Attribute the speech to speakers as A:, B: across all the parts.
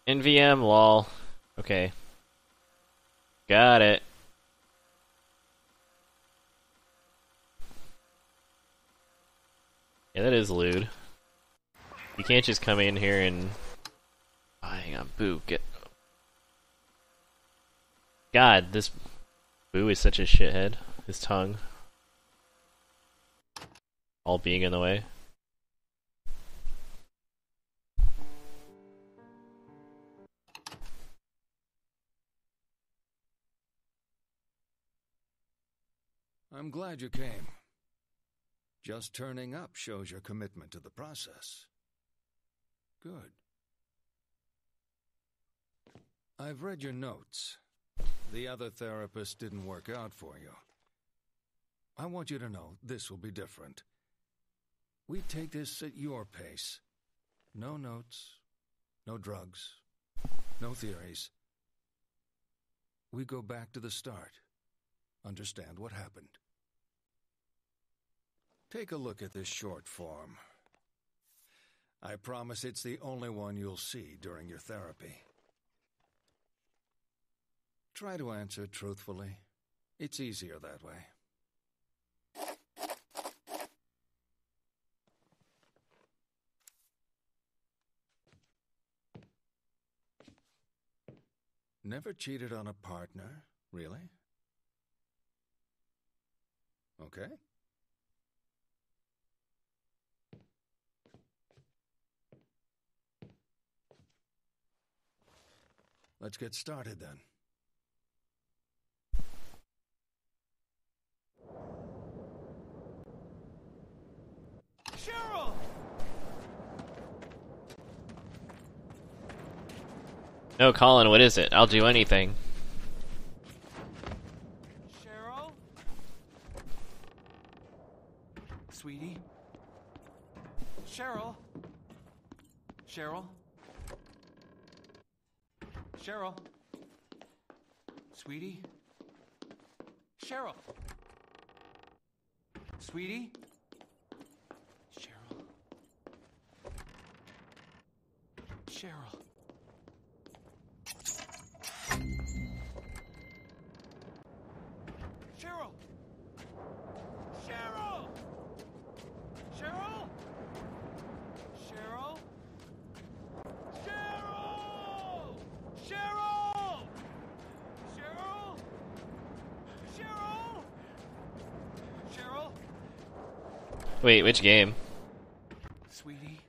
A: NVM, lol. Okay. Got it. Yeah, that is lewd. You can't just come in here and... Oh, hang on, Boo, get... God, this Boo is such a shithead. His tongue. All being in the way.
B: I'm glad you came. Just turning up shows your commitment to the process. Good. I've read your notes. The other therapist didn't work out for you. I want you to know this will be different. We take this at your pace. No notes, no drugs, no theories. We go back to the start. Understand what happened. Take a look at this short form. I promise it's the only one you'll see during your therapy. Try to answer truthfully. It's easier that way. Never cheated on a partner, really? Okay. Let's get started then.
C: Cheryl!
A: No, Colin, what is it? I'll do anything.
C: Cheryl? Sweetie? Cheryl? Cheryl? Cheryl? Sweetie? Cheryl? Sweetie? Cheryl? Cheryl? Cheryl! Cheryl! Cheryl! Cheryl! Cheryl! Cheryl! Cheryl! Cheryl! Cheryl!
A: Wait, which game?
C: Sweetie?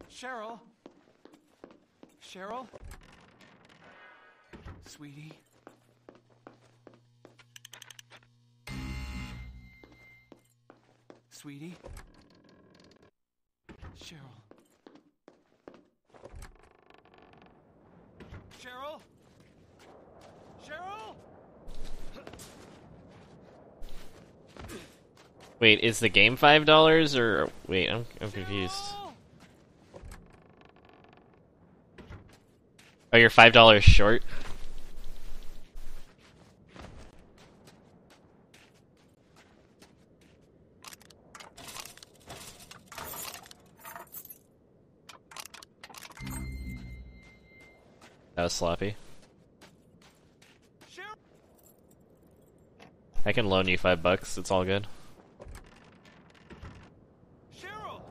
C: Cheryl? Cheryl? Sweetie? Sweetie? Cheryl? Cheryl? Cheryl?
A: Wait, is the game $5 or... Wait, I'm confused.
C: Cheryl?
A: Oh, you're $5 short? That was sloppy.
C: Cheryl?
A: I can loan you $5, it's all good.
C: Cheryl!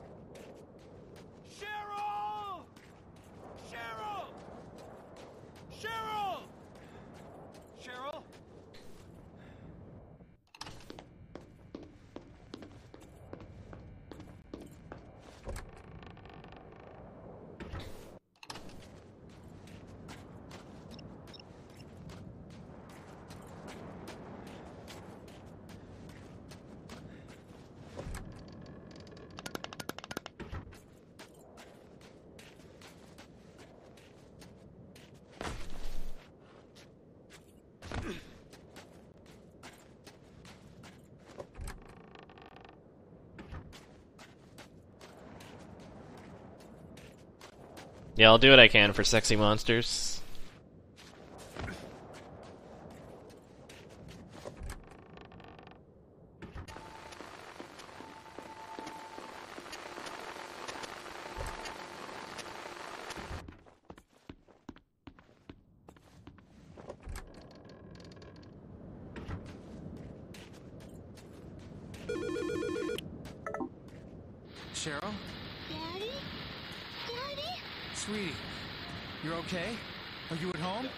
C: Cheryl! Cheryl! Cheryl! Cheryl?
A: Yeah, I'll do what I can for sexy monsters.
D: Sweetie, you're okay? Are you at home?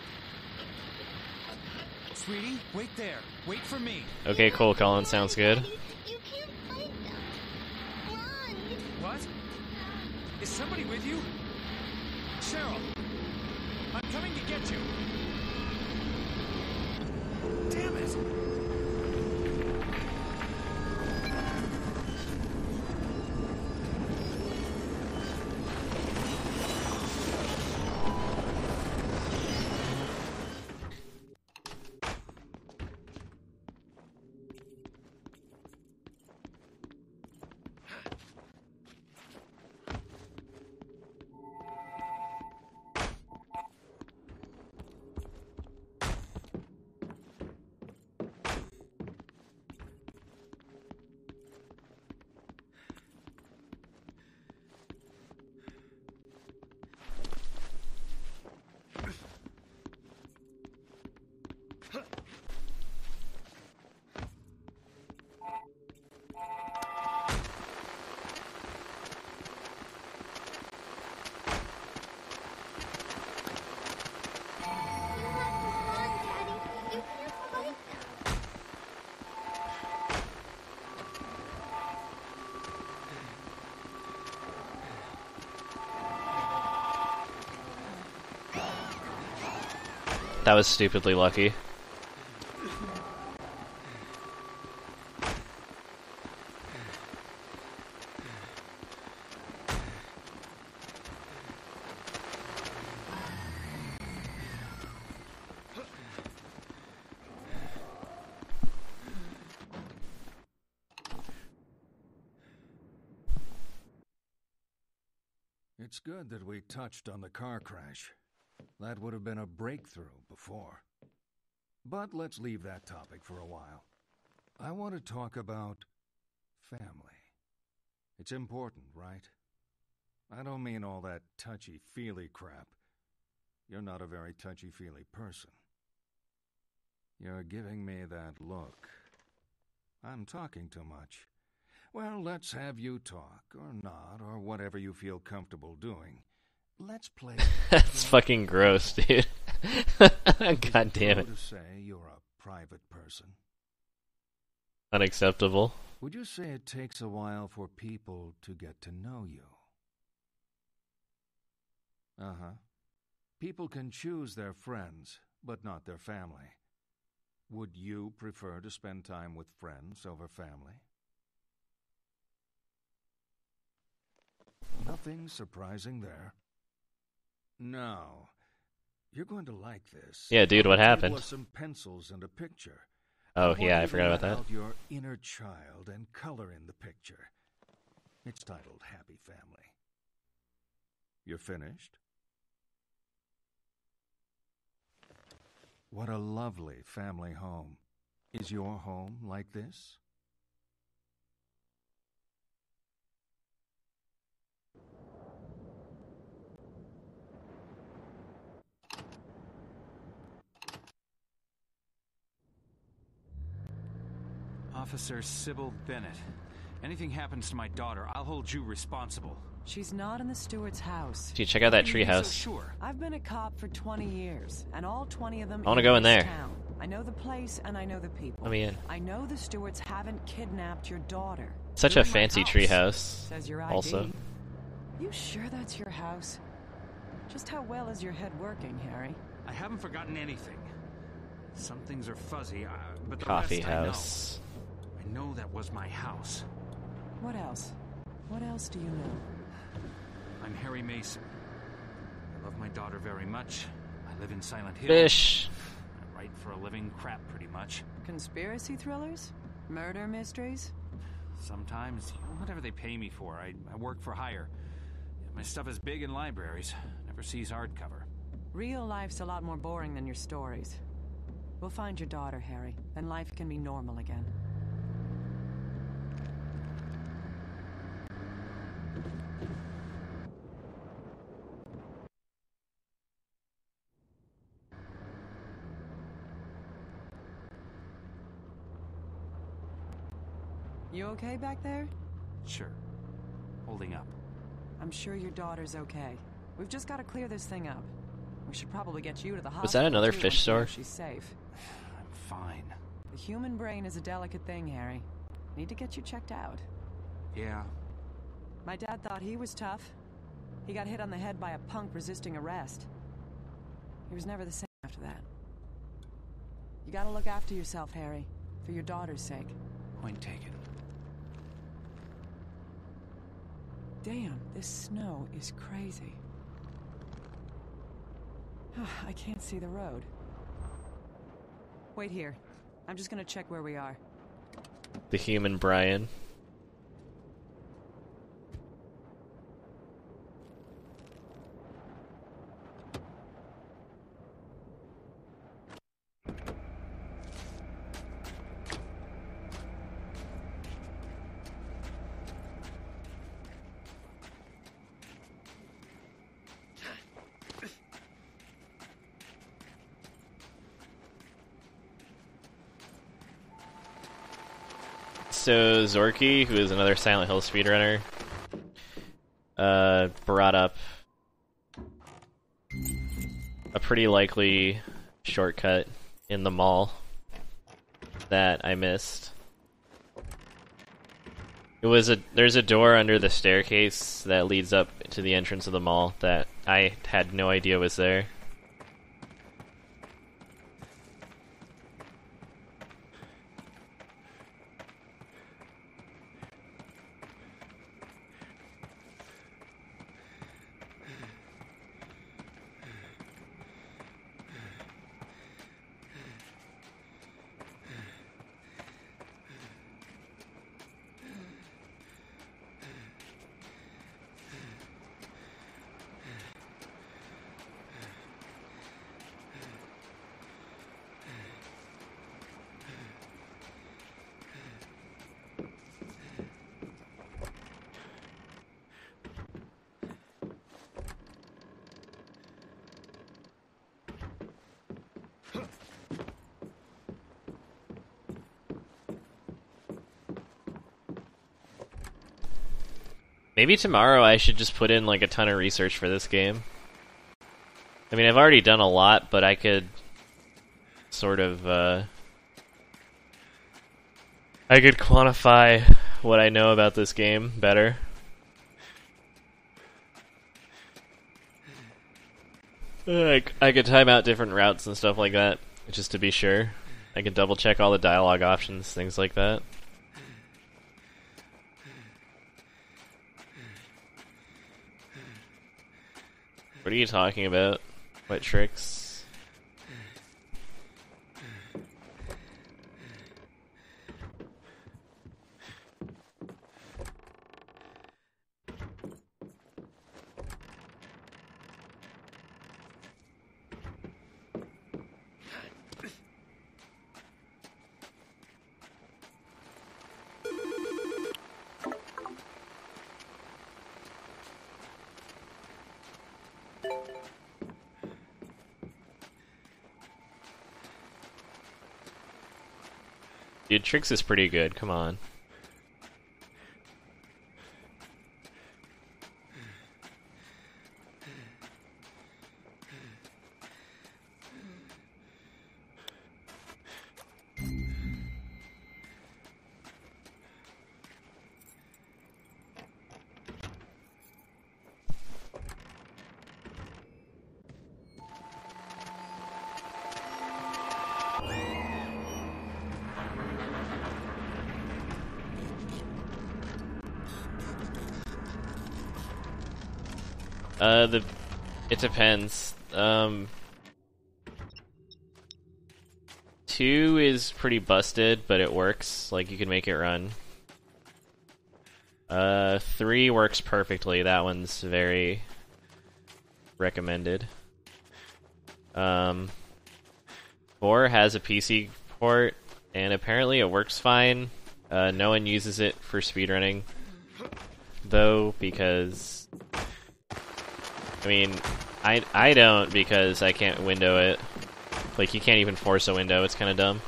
D: Sweetie, wait there. Wait for me.
A: Okay, cool, Colin. Sounds good.
E: You can't fight them. Run!
D: What? Is somebody with you? Cheryl! I'm coming to get you! Damn it!
E: Run, Daddy. You can't fight them.
A: That was stupidly lucky.
B: It's good that we touched on the car crash. That would have been a breakthrough before. But let's leave that topic for a while. I want to talk about family. It's important, right? I don't mean all that touchy-feely crap. You're not a very touchy-feely person. You're giving me that look. I'm talking too much. Well, let's have you talk, or not, or whatever you feel comfortable doing. Let's play.
A: That's fucking gross, dude. God damn it.
B: To say you're a private person.
A: Unacceptable.
B: Would you say it takes a while for people to get to know you? Uh-huh. People can choose their friends, but not their family. Would you prefer to spend time with friends over family? Nothing surprising there. No. You're going to like this.
A: Yeah, dude, what happened?
B: Some pencils and a picture.
A: Oh, yeah, I forgot about
B: let
A: that.
B: out your inner child and color in the picture. It's titled Happy Family. You're finished? What a lovely family home. Is your home like this?
D: Officer Sybil Bennett. Anything happens to my daughter, I'll hold you responsible.
F: She's not in the Stewart's house.
A: Dude, check out that
D: How can you be so
A: treehouse.
D: sure?
F: I've been a cop for 20 years, and all 20 of them
A: I wanna go in
F: this
A: there.
F: town. I know the place, and I know the people.
A: Let me in.
F: I know the Stewarts haven't kidnapped your daughter.
A: Such
F: You're
A: a
F: in my
A: fancy
F: house.
A: treehouse.
F: Says your ID.
A: Also.
F: You sure that's your house? Just how well is your head working, Harry?
D: I haven't forgotten anything. Some things are fuzzy, but the
A: Coffee
D: rest
A: house.
D: I know that was my house.
F: What else? What else do you know?
D: I'm Harry Mason. I love my daughter very much. I live in Silent Hill.
A: Fish.
D: I write for a living, crap pretty much.
F: Conspiracy thrillers? Murder mysteries?
D: Sometimes, whatever they pay me for, I work for hire. My stuff is big in libraries. Never sees hardcover.
F: Real life's a lot more boring than your stories. We'll find your daughter, Harry, and life can be normal again. You okay back there?
D: Sure. Holding up.
F: I'm sure your daughter's okay. We've just got to clear this thing up. We should probably get you to the hospital.
A: Was that another
F: too,
A: fish
F: once we know
A: store?
F: She's safe.
D: I'm fine.
F: The human brain is a delicate thing, Harry. Need to get you checked out.
D: Yeah.
F: My dad thought he was tough. He got hit on the head by a punk resisting arrest. He was never the same after that. You gotta look after yourself, Harry. For your daughter's sake.
D: Point taken.
F: Damn, this snow is crazy. I can't see the road. Wait here. I'm just gonna check where we are.
A: The human Brian. So Zorky, who is another Silent Hill speedrunner, brought up a pretty likely shortcut in the mall that I missed. There's a door under the staircase that leads up to the entrance of the mall that I had no idea was there. Maybe tomorrow I should just put in like a ton of research for this game. I mean, I've already done a lot, but I could sort of, I could quantify what I know about this game better. I could time out different routes and stuff like that, just to be sure. I could double check all the dialogue options, things like that. What are you talking about? What tricks? Dude, Tricks is pretty good, come on. It depends. 2 is pretty busted, but it works. Like, you can make it run. 3 works perfectly. That one's very recommended. 4 has a PC port, and apparently it works fine. No one uses it for speedrunning, though, because... I mean, I don't, because I can't window it. Like, you can't even force a window, it's kinda dumb.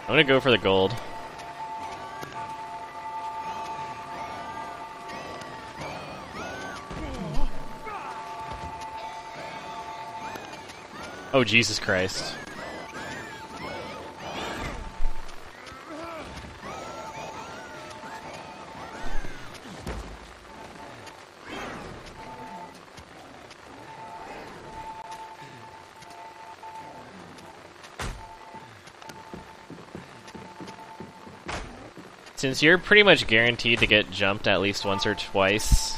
A: I'm gonna go for the gold. Oh, Jesus Christ. Since you're pretty much guaranteed to get jumped at least once or twice...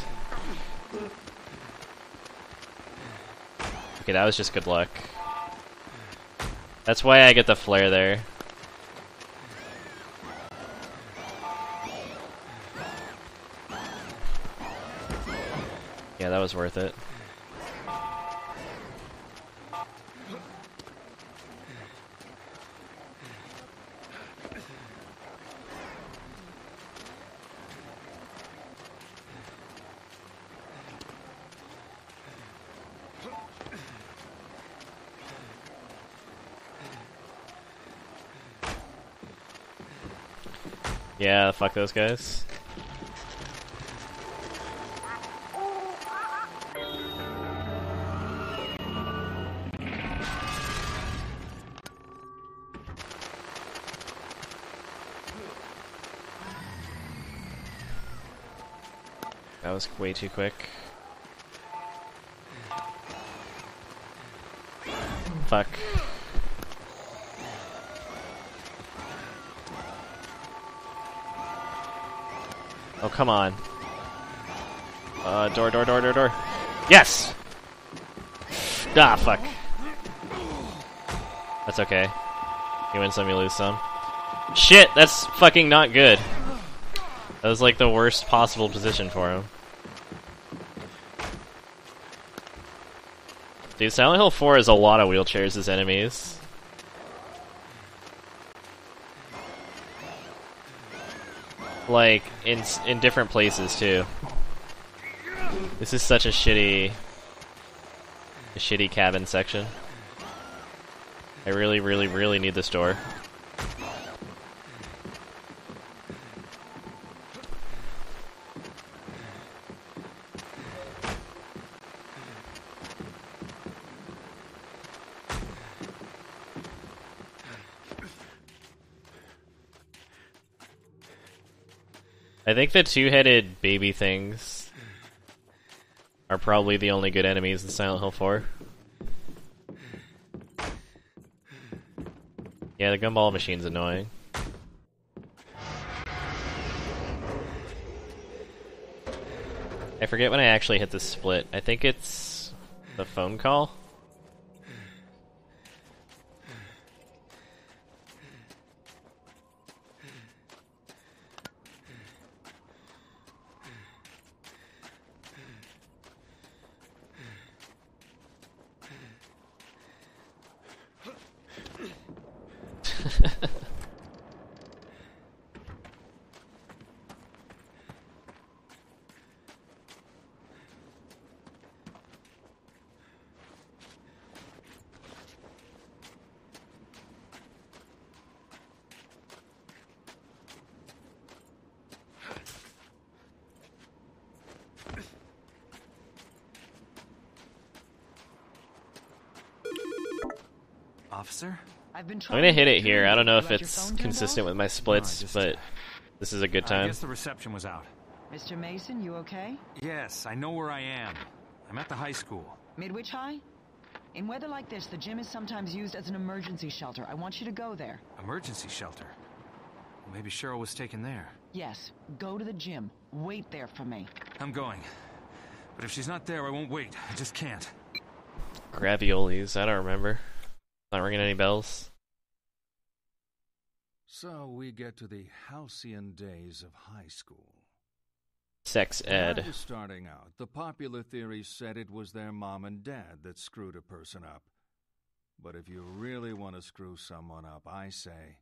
A: Okay, that was just good luck. That's why I get the flare there. Yeah, that was worth it. Yeah, fuck those guys. That was way too quick. Fuck. Oh, come on. Door. Yes! Ah, fuck. That's okay. You win some, you lose some. Shit, that's fucking not good. That was like the worst possible position for him. Dude, Silent Hill 4 has a lot of wheelchairs as enemies. Like, in different places, too. This is such a shitty cabin section. I really need this door. I think the two-headed baby things are probably the only good enemies in Silent Hill 4. Yeah, the gumball machine's annoying. I forget when I actually hit the split. I think it's the phone call.
D: Officer?
F: I've been
A: I'm gonna hit it here. I don't know if
F: You let your
A: it's
F: phone turn
A: consistent
F: off?
A: with my splits,
D: No, I just-
A: but this is a good
D: I
A: time.
D: guess the reception was out.
F: Mr. Mason, you okay?
D: Yes, I know where I am. I'm at the high school.
F: Midwich High? In weather like this, the gym is sometimes used as an emergency shelter. I want you to go there.
D: Emergency shelter. Well, maybe Cheryl was taken there.
F: Yes, go to the gym. Wait there for me.
D: I'm going. But if she's not there, I won't wait. I just can't.
A: Graviolis, I don't remember. Not ringing any bells.
B: So we get to the halcyon days of high school.
A: Sex
B: When I
A: ed.
B: was starting out, the popular theory said it was their mom and dad that screwed a person up. But if you really want to screw someone up, I say,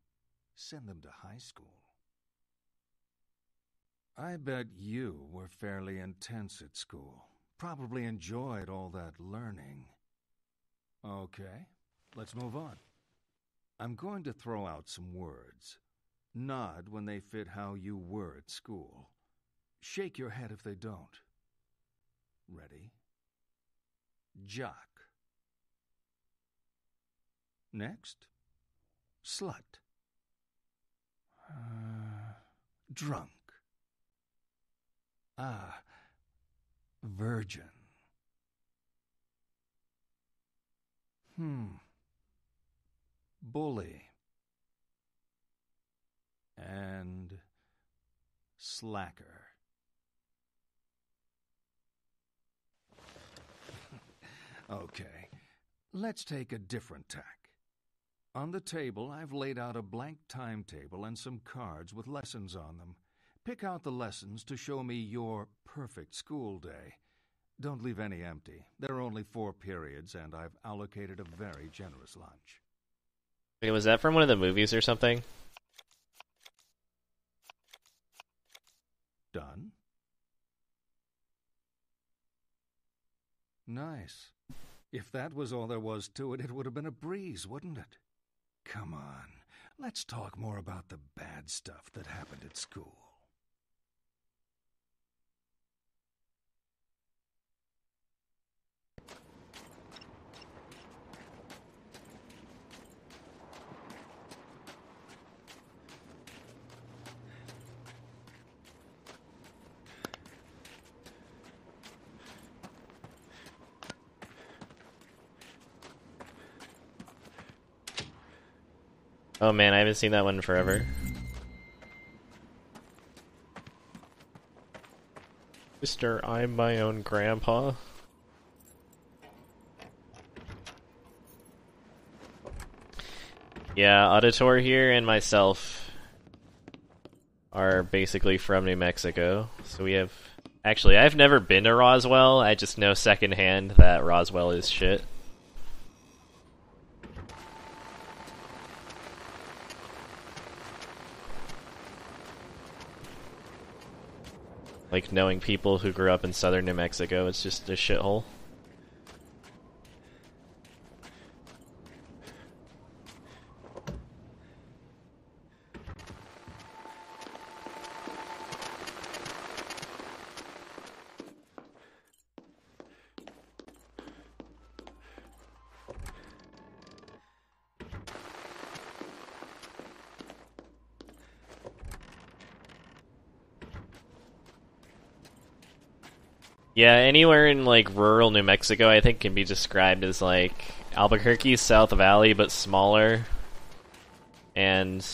B: send them to high school. I bet you were fairly intense at school. Probably enjoyed all that learning. Okay, let's move on. I'm going to throw out some words. Nod when they fit how you were at school. Shake your head if they don't. Ready? Jock. Next, slut. Drunk. Virgin. Bully. And slacker. Okay, let's take a different tack. On the table, I've laid out a blank timetable and some cards with lessons on them. Pick out the lessons to show me your perfect school day. Don't leave any empty. There are only 4 periods, and I've allocated a very generous lunch.
A: Wait, was that from one of the movies or something?
B: Done? Nice. If that was all there was to it, it would have been a breeze, wouldn't it? Come on, let's talk more about the bad stuff that happened at school.
A: Oh man, I haven't seen that one in forever. Mister, I'm my own grandpa. Yeah, Auditor here and myself are basically from New Mexico. So we have... Actually, I've never been to Roswell. I just know secondhand that Roswell is shit. Like, knowing people who grew up in southern New Mexico, it's just a shithole. Yeah, anywhere in, like, rural New Mexico, I think can be described as, like, Albuquerque, South Valley, but smaller. And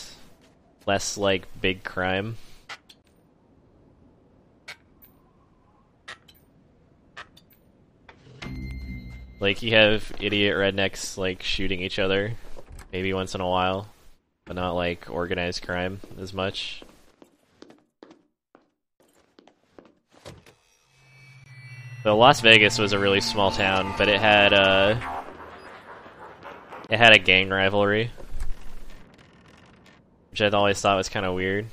A: less, like, big crime. Like, you have idiot rednecks, like, shooting each other, maybe once in a while, but not, like, organized crime as much. So Las Vegas was a really small town, but it had a gang rivalry, which I always thought was kind of weird.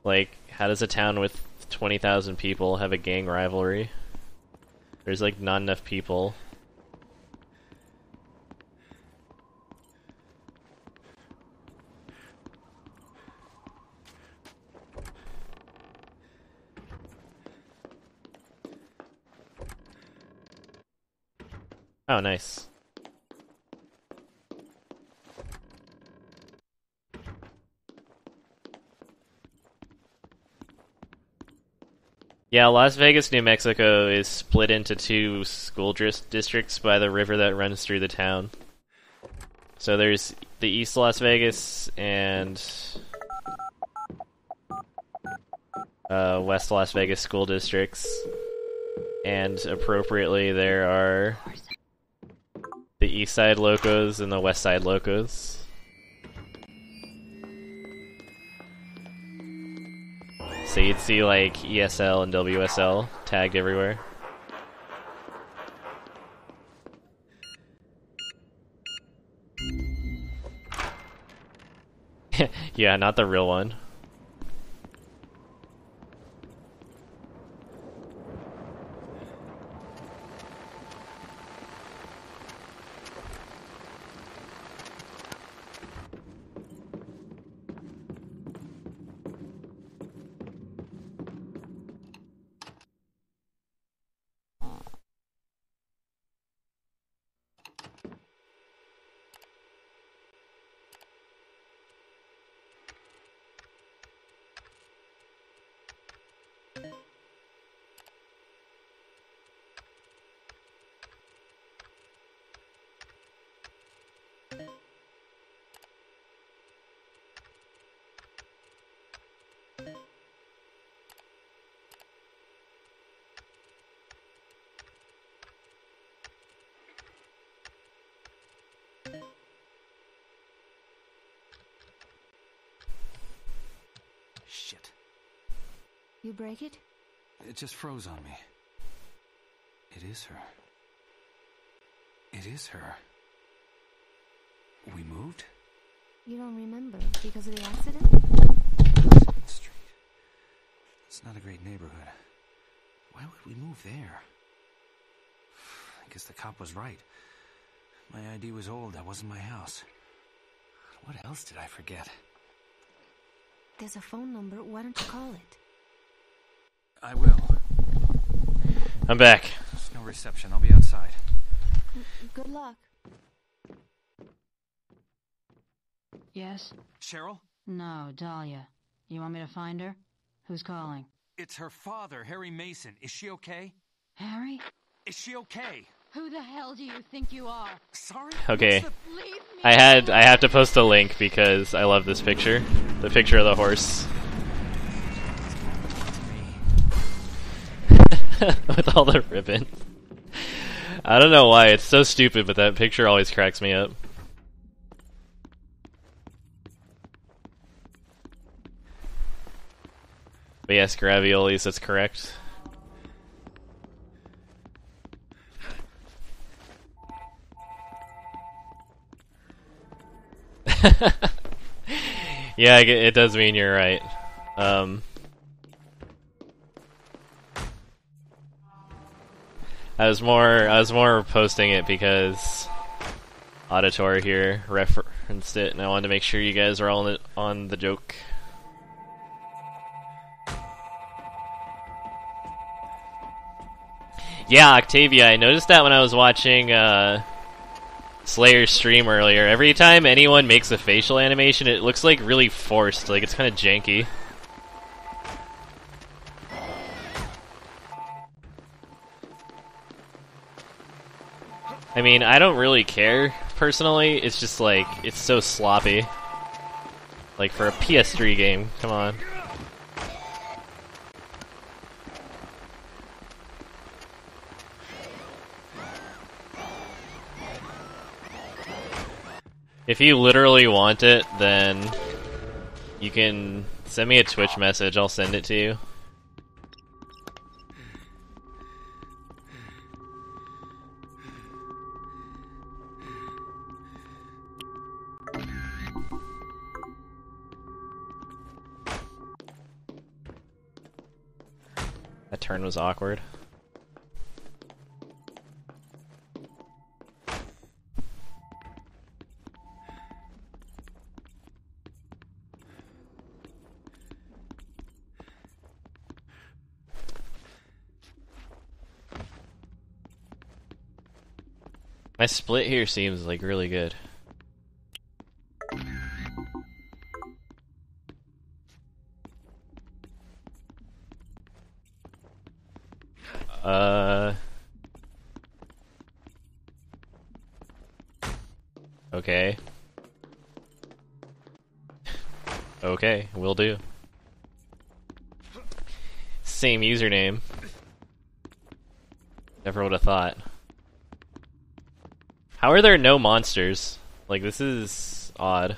A: Like, how does a town with 20,000 people have a gang rivalry? There's like not enough people. Oh, nice. Yeah, Las Vegas, New Mexico is split into 2 school districts by the river that runs through the town. So there's the East Las Vegas and West Las Vegas school districts. And appropriately, there are the East Side Locos and the West Side Locos. So you'd see like ESL and WSL tagged everywhere. Yeah, not the real one.
G: You break it?
D: It just froze on me. It is her. It is her. We moved?
G: You don't remember because of the accident?
D: Street. It's not a great neighborhood. Why would we move there? I guess the cop was right. My ID was old. That wasn't my house. What else did I forget?
G: There's a phone number. Why don't you call it?
D: I will.
A: I'm back.
D: There's no reception. I'll be outside.
G: Good luck.
H: Yes?
D: Cheryl?
H: No, Dahlia. You want me to find her? Who's calling?
D: It's her father, Harry Mason. Is she okay?
H: Harry?
D: Is she okay?
H: Who the hell do you think you are?
D: Sorry?
A: Okay.
H: Leave me
A: I have to post a link because I love this picture. The picture of the horse. With all the ribbon. I don't know why, it's so stupid, but that picture always cracks me up. But yes, raviolis, that's correct. Yeah, it does mean you're right. I was more posting it because Auditor here referenced it, and I wanted to make sure you guys are all on the joke. Yeah, Octavia, I noticed that when I was watching Slayer's stream earlier. Every time anyone makes a facial animation, it looks like really forced, like it's kind of janky. I mean, I don't really care, personally, it's just like, it's so sloppy. Like, for a PS3 game, come on. If you literally want it, then you can send me a Twitch message, I'll send it to you. That turn was awkward. My split here seems like really good. Okay. Okay, will do. Same username. Never would have thought. How are there no monsters? Like, this is odd.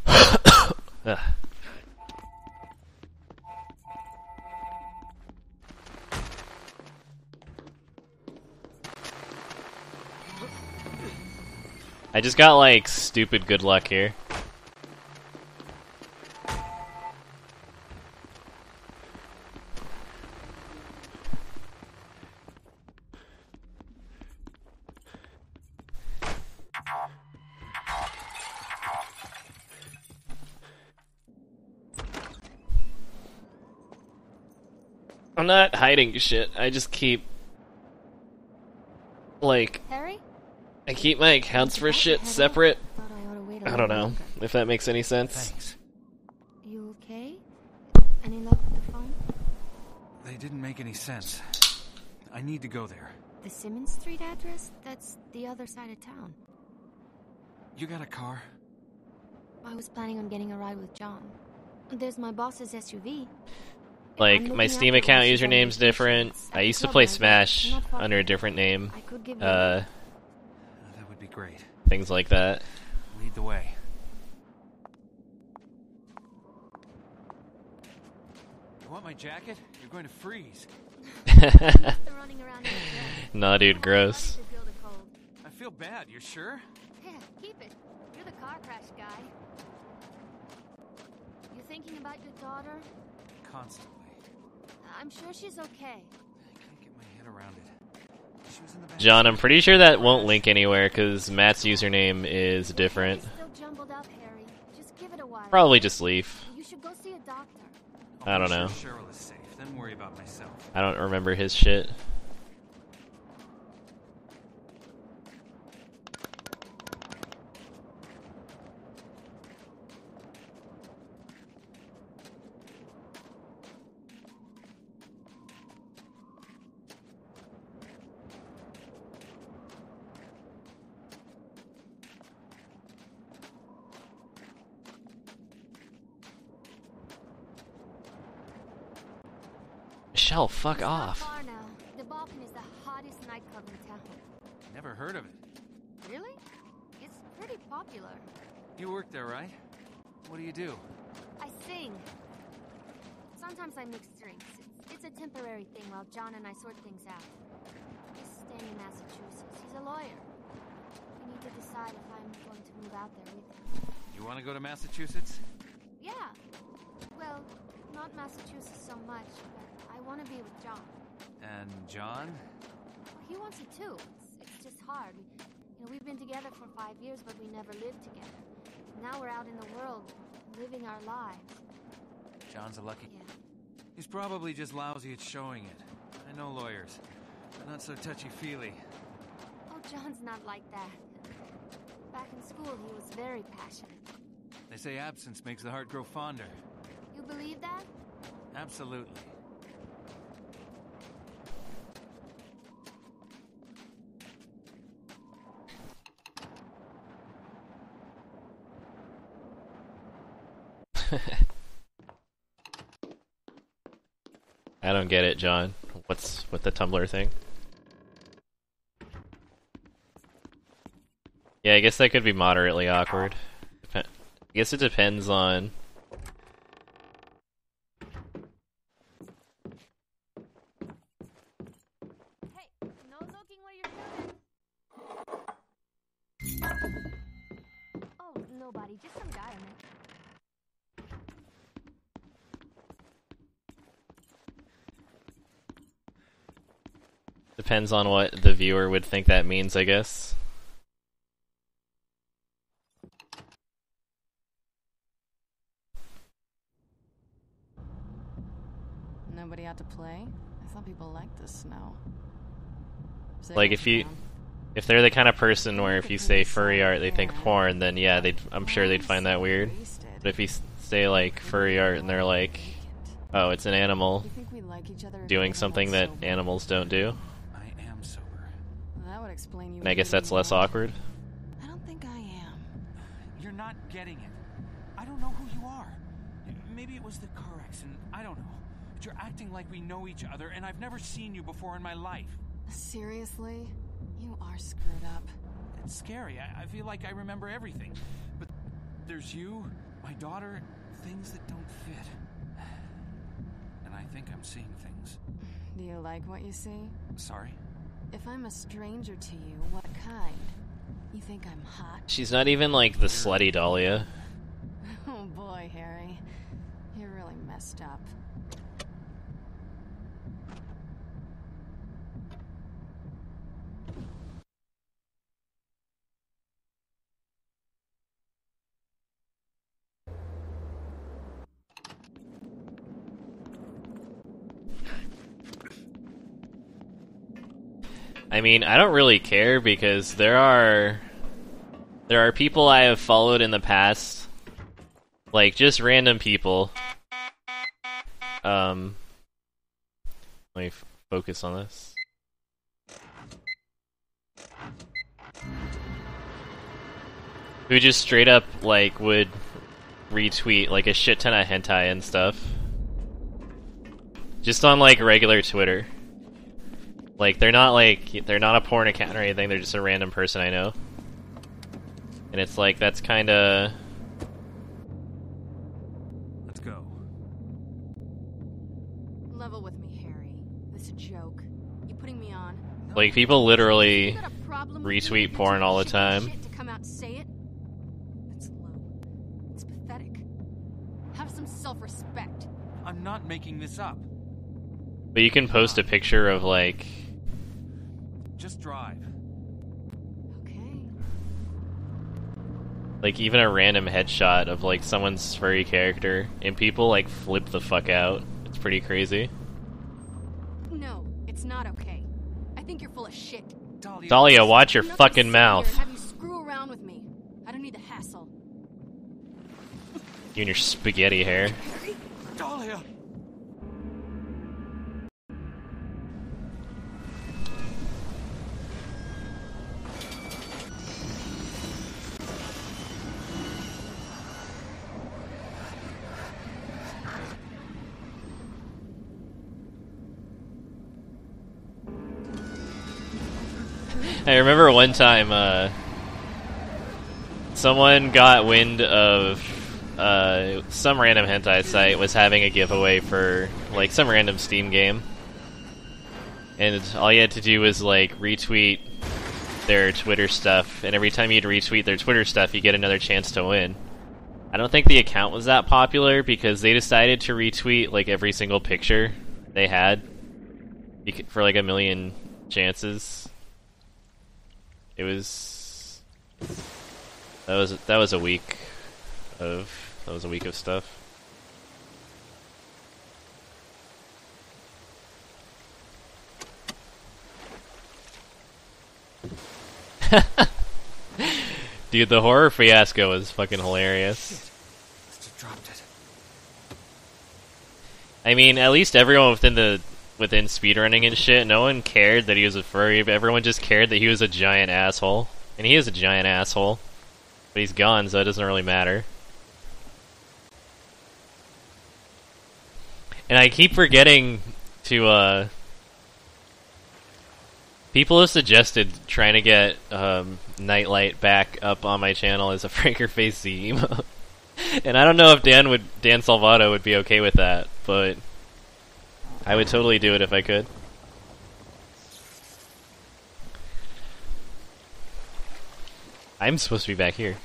A: Ugh. I just got, like, stupid good luck here. I'm not hiding shit, I just keep... Like...
G: Harry?
A: I keep my accounts for shit separate.
G: Thought I ought to wait a
A: I don't
G: little
A: know
G: longer.
A: if that makes any sense.
D: Thanks.
G: You okay? Any luck with the phone?
D: They didn't make any sense. I need to go there.
G: The Simmons Street address? That's the other side of town.
D: You got a car?
G: I was planning on getting a ride with John. There's my boss's SUV.
A: Like,
G: I'm
A: my
G: looking
A: Steam
G: after
A: account
G: horses on
A: username's different.
G: vacations.
A: I used to
G: Club
A: play
G: night,
A: Smash
G: not far
A: under a
G: from
A: different name.
G: I could give you a
D: That would be great.
A: Things like that.
D: Lead the way. want my jacket? You're going to freeze.
G: Running around in the dress.
A: Nah, dude, gross.
G: To feel the cold.
D: I feel bad. You're sure?
G: Yeah, keep it. You're the car crash guy. You thinking about your daughter?
D: Constantly.
G: I'm sure she's okay.
D: I can't get my head around it. She was in the back
A: John, I'm
D: seat.
A: pretty sure that won't link anywhere because Matt's username is different.
G: It's still jumbled up, Harry. Just give it a while.
A: Probably just leave.
G: You should go see a doctor.
A: I don't
D: I'll
A: know.
D: make sure Cheryl is safe, then worry about myself.
A: I don't remember his shit. Michelle, fuck
G: It's not
A: off.
G: far now. The Balkan is the hottest nightclub in town.
D: Never heard of it.
G: Really? It's pretty popular.
D: You work there, right? What do you do?
G: I sing. Sometimes I mix drinks. It's a temporary thing while John and I sort things out. He's staying in Massachusetts. He's a lawyer. We need to decide if I'm going to move out there with him.
D: You want to go to Massachusetts?
G: Yeah. Well, not Massachusetts so much, but I want to be with John.
D: And John?
G: He wants it too. It's just hard. We've been together for 5 years, but we never lived together. Now we're out in the world, living our lives.
D: John's a lucky.
G: Yeah.
D: He's probably just lousy at showing it. I know lawyers. They're not so touchy-feely.
G: Oh, John's not like that. Back in school, he was very passionate.
D: They say absence makes the heart grow fonder.
G: You believe that?
D: Absolutely.
A: I don't get it, John. What's with the Tumblr thing? Yeah, I guess that could be moderately awkward. I guess it depends on...
G: Hey, no looking what you're doing. Oh, nobody. Just some guy I met.
A: Depends on what the viewer would think that means, I guess.
F: Nobody out to play? I thought people liked the snow. Say
A: Like,
F: what
A: if they're the kind of person where if you say furry art, they think porn, then yeah, I'm sure they'd find that weird. But if you say, like, furry art and they're like, oh, it's an animal
F: You think we like each other if
A: doing
F: we haven't
A: something
F: been
A: that
F: sober?
A: animals don't do,
D: I am sober.
F: That would explain you.
A: and I guess
F: hating
A: that's
F: me
A: less
F: more.
A: awkward.
F: I don't think I am.
D: You're not getting it. I don't know who you are. Maybe it was the car accident. I don't know. But you're acting like we know each other, and I've never seen you before in my life.
F: Seriously? You are screwed up.
D: It's scary. I feel like I remember everything. But there's you, my daughter, things that don't fit. And I think I'm seeing things.
F: Do you like what you see?
D: Sorry?
F: If I'm a stranger to you, what kind? You think I'm hot?
A: She's not even, like, the slutty Dahlia.
F: Oh boy, Harry. You're really messed up.
A: I mean, I don't really care because there are people I have followed in the past, like just random people. Let me focus on this. Who just straight up like would retweet like a shit ton of hentai and stuff. Just on like regular Twitter. Like, they're not a porn account or anything, they're just a random person I know. And it's like, that's kinda...
D: Let's go.
A: Like, people literally
G: You got a problem with
A: retweet
G: you're
A: porn
G: too
A: all the
G: shit and
A: time.
G: shit to come out and say it? It's low. It's pathetic. Have some self-respect.
D: I'm not making this up.
A: But you can post a picture of, like,
D: Just drive.
G: Okay.
A: like even a random headshot of, like, someone's furry character, and people, like, flip the fuck out. It's pretty crazy.
G: No, it's not okay. I think you're full of shit.
A: Dahlia, watch your
G: I'm not gonna
A: fucking
G: sit
A: mouth.
G: here and have you screw around with me. I don't need the hassle.
A: You and your spaghetti hair.
D: Dahlia!
A: I remember one time, someone got wind of, some random hentai site was having a giveaway for, like, some random Steam game. And all you had to do was, like, retweet their Twitter stuff, and every time you'd retweet their Twitter stuff, you get another chance to win. I don't think the account was that popular, because they decided to retweet, like, every single picture they had for, like, 1,000,000 chances. It was that was a week of stuff. Dude, the horror fiasco was fucking hilarious.
D: Must have dropped it.
A: I mean, at least everyone within speedrunning and shit, no one cared that he was a furry, but everyone just cared that he was a giant asshole. And he is a giant asshole. But he's gone, so it doesn't really matter. And I keep forgetting to, people have suggested trying to get, Nightlight back up on my channel as a Franker Face Z emote. And I don't know if Dan Salvato would be okay with that, but I would totally do it if I could. I'm supposed to be back here.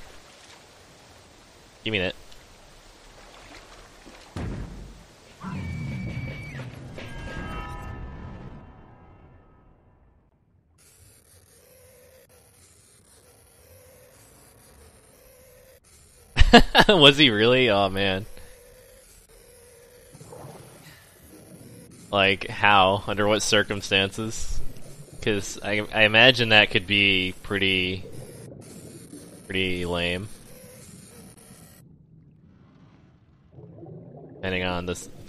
A: Give me that. Was he really? Oh man. Like, how? Under what circumstances? Because I imagine that could be pretty lame.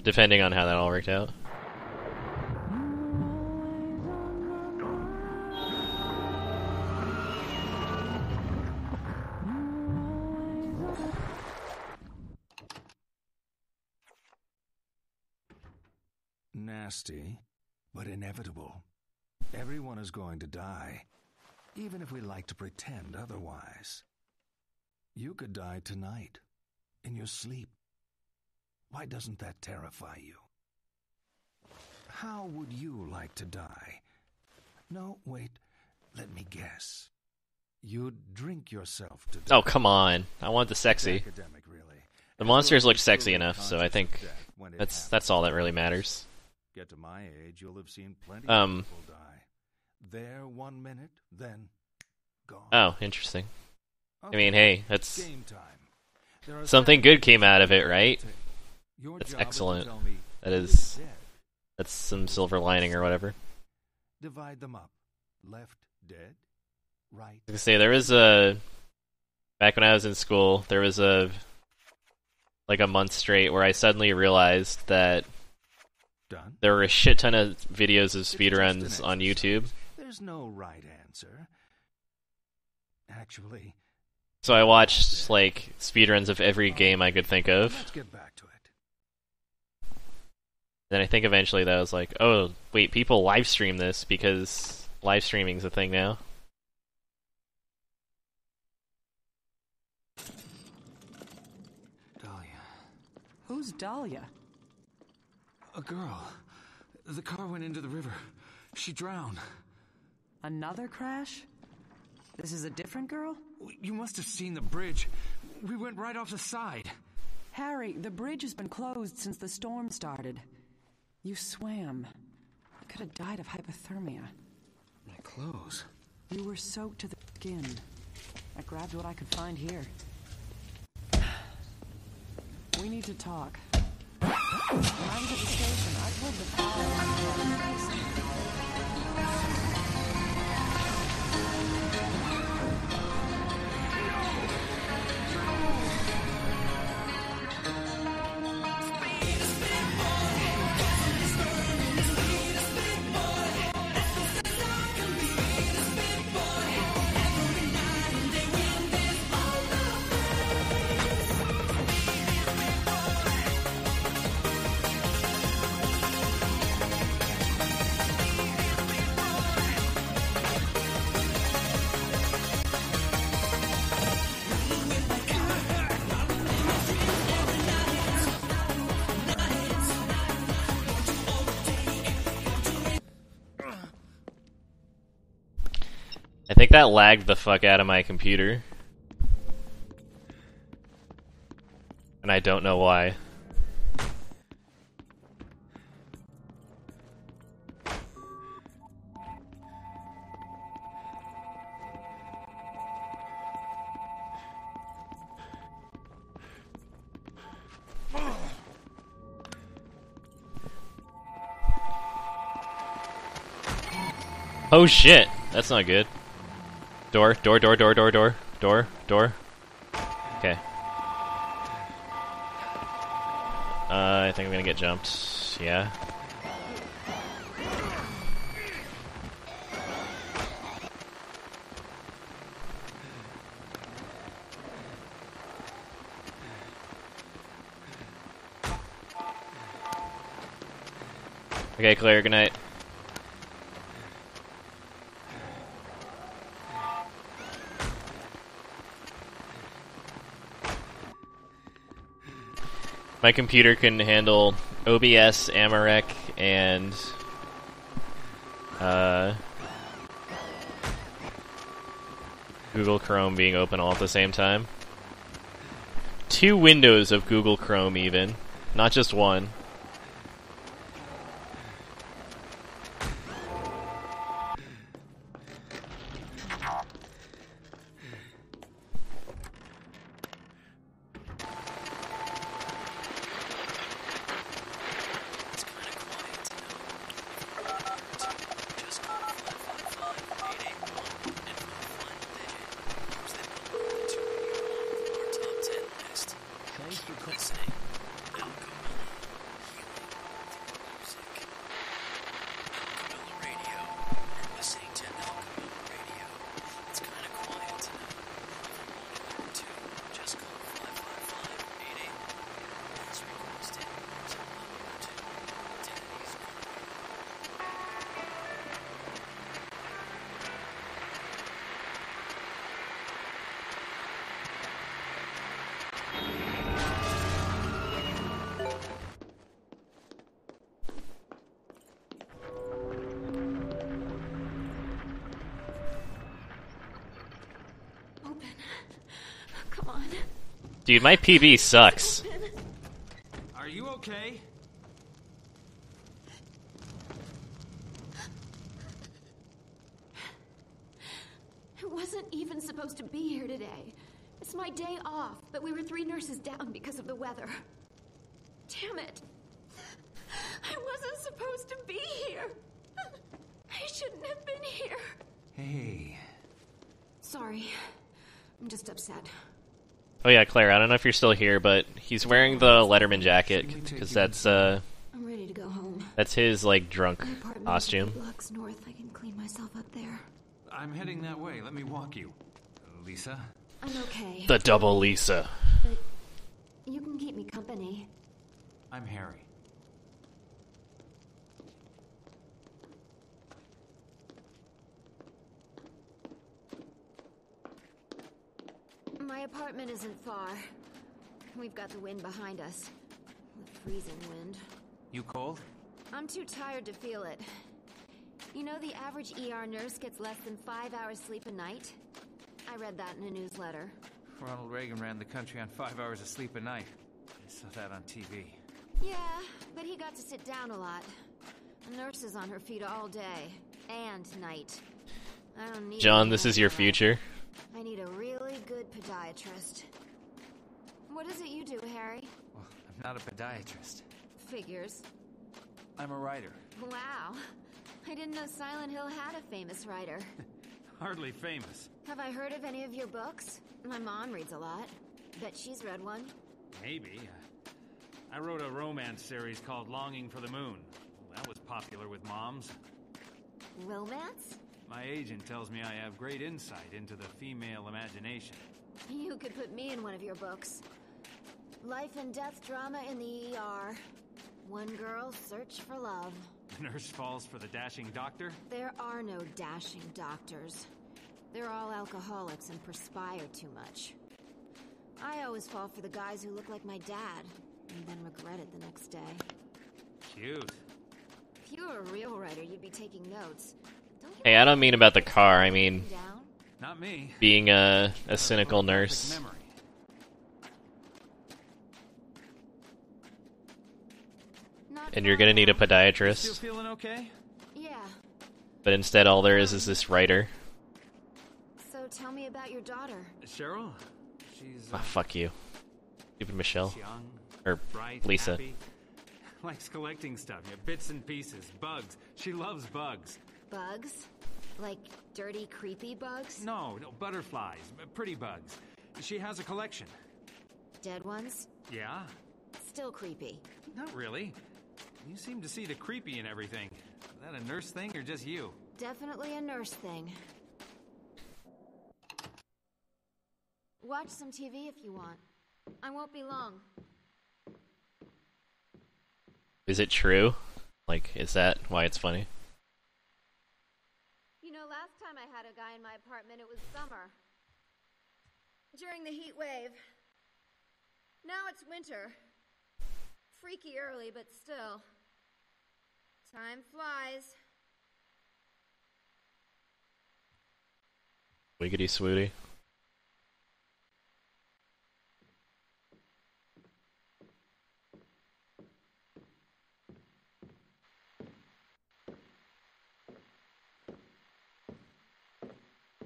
A: Depending on how that all worked out.
B: Nasty, but inevitable. Everyone is going to die, even if we like to pretend otherwise. You could die tonight, in your sleep. Why doesn't that terrify you? How would you like to die? No, wait, let me guess. You'd drink yourself to death.
A: Oh, come on. I want the sexy.
B: Academic, really.
A: The monsters look sexy enough, so I think that's all that really matters.
B: Get to my age, you'll have seen plenty of people die. There 1 minute, then gone.
A: Oh, interesting.
B: Okay,
A: I mean, hey, that's
B: game time. There are
A: something good came out of it, right?
B: Your
A: That's
B: job is to
A: excellent.
B: tell me
A: That
B: who's
A: is-
B: dead.
A: That's some silver lining or whatever.
B: Divide them up. Left dead, right.
A: I was gonna say, there was back when I was in school, there was like a month straight where I suddenly realized that
B: Done.
A: there were a shit ton of videos of
B: It's just
A: speedruns
B: an
A: on
B: exercise.
A: YouTube.
B: There's no right answer. Actually,
A: So I watched, like, speedruns of every game I could think of.
B: let's get back to it.
A: Then I think eventually that was like, oh, wait, people live stream this because live streaming's a thing now.
D: Dahlia.
F: Who's Dahlia?
D: A girl. The car went into the river. She drowned.
F: Another crash? This is a different girl?
D: You must have seen the bridge. We went right off the side.
F: Harry, the bridge has been closed since the storm started. You swam. You could have died of hypothermia.
D: My clothes.
F: You were soaked to the skin. I grabbed what I could find here. We need to talk. When I was at the station, I pulled the fire.
A: I think that lagged the fuck out of my computer. And I don't know why. Oh shit! That's not good. Door. Okay. I think I'm gonna get jumped. Yeah. Okay, Claire, good night. My computer can handle OBS, Amarek, and Google Chrome being open all at the same time. 2 windows of Google Chrome even, not just one. Dude, my PB sucks.
D: Are you okay?
I: I wasn't even supposed to be here today. It's my day off, but we were 3 nurses down because of the weather. Damn it. I wasn't supposed to be here. I shouldn't have been here.
D: Hey.
I: Sorry. I'm just upset.
A: Oh yeah, Claire, I don't know if you're still here, but he's wearing the Letterman jacket, because that's,
I: I'm ready to go home.
A: that's his, like, drunk
I: My apartment
A: costume.
I: is 2 blocks north. I can clean myself up there.
D: I'm heading that way. Let me walk you. Lisa?
I: I'm okay.
A: The double Lisa.
I: But you can keep me company.
D: I'm Harry.
I: My apartment isn't far. We've got the wind behind us. The freezing wind.
D: You cold?
I: I'm too tired to feel it. You know the average ER nurse gets less than 5 hours sleep a night? I read that in a newsletter.
D: Ronald Reagan ran the country on 5 hours of sleep a night. I saw that on TV.
I: Yeah, but he got to sit down a lot. The nurse is on her feet all day and night. I don't need
A: John, this is your future.
I: I need a really good podiatrist. What is it you do, Harry?
D: Well, I'm not a podiatrist.
I: Figures.
D: I'm a writer.
I: Wow. I didn't know Silent Hill had a famous writer.
D: Hardly famous.
I: Have I heard of any of your books? My mom reads a lot. Bet she's read one.
C: Maybe. I wrote a romance series called Longing for the Moon. That was popular with moms.
I: Romance?
C: My agent tells me I have great insight into the female imagination.
I: You could put me in one of your books. Life and death drama in the ER. One girl's search for love.
C: The nurse falls for the dashing doctor?
I: There are no dashing doctors. They're all alcoholics and perspire too much. I always fall for the guys who look like my dad, and then regret it the next day.
C: Cute.
I: If you were a real writer, you'd be taking notes.
A: Hey, I don't mean about the car, I mean
I: Down?
C: Not me.
A: being a cynical nurse.
C: Memory.
I: Not
A: And you're gonna need a
C: Still
A: podiatrist,
C: feeling okay?
I: Yeah.
A: but instead all there is this writer.
I: So tell me about your daughter.
C: Cheryl? She's
A: Ah, fuck you. Stupid Michelle.
C: young,
A: Or
C: bright,
A: Lisa.
C: happy. Likes collecting stuff, bits and pieces, bugs. She loves bugs.
I: Bugs? Like dirty, creepy bugs?
C: No, butterflies, pretty bugs. She has a collection.
I: Dead ones?
C: Yeah?
I: Still creepy.
C: Not really. You seem to see the creepy in everything. Is that a nurse thing or just you?
I: Definitely a nurse thing. Watch some TV if you want. I won't be long.
A: Is it true? Like, is that why it's funny?
I: You know, last time I had a guy in my apartment, it was summer. During the heat wave. Now it's winter. Freaky early, but still. Time flies.
A: Wiggity swooty.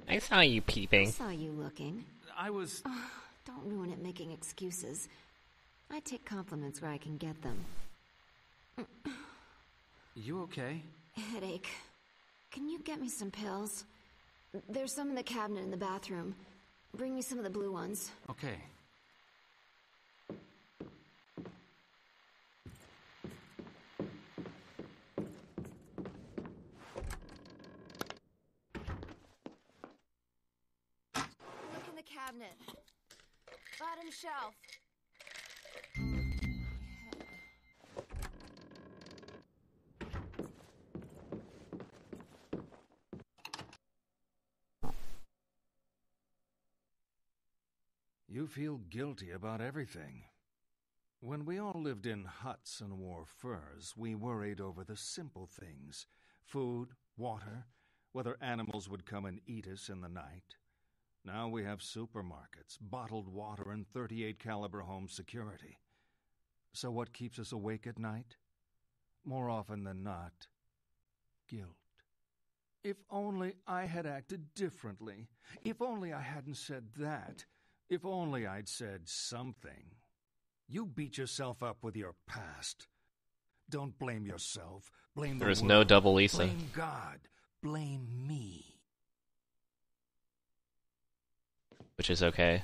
A: I saw you
I: I
A: peeping.
I: saw you looking.
C: I was...
I: Don't ruin it making excuses. I take compliments where I can get them.
C: You okay?
I: Headache. Can you get me some pills? There's some in the cabinet in the bathroom. Bring me some of the blue ones.
C: Okay.
I: Look in the cabinet. Bottom shelf.
B: You feel guilty about everything. When we all lived in huts and wore furs, we worried over the simple things. Food, water, whether animals would come and eat us in the night. Now we have supermarkets, bottled water, and .38 caliber home security. So what keeps us awake at night? More often than not, guilt. If only I had acted differently. If only I hadn't said that. If only I'd said something. You beat yourself up with your past. Don't blame yourself. Blame the
A: There was
B: world.
A: no double Lisa.
B: Blame God. Blame me.
A: Which is okay.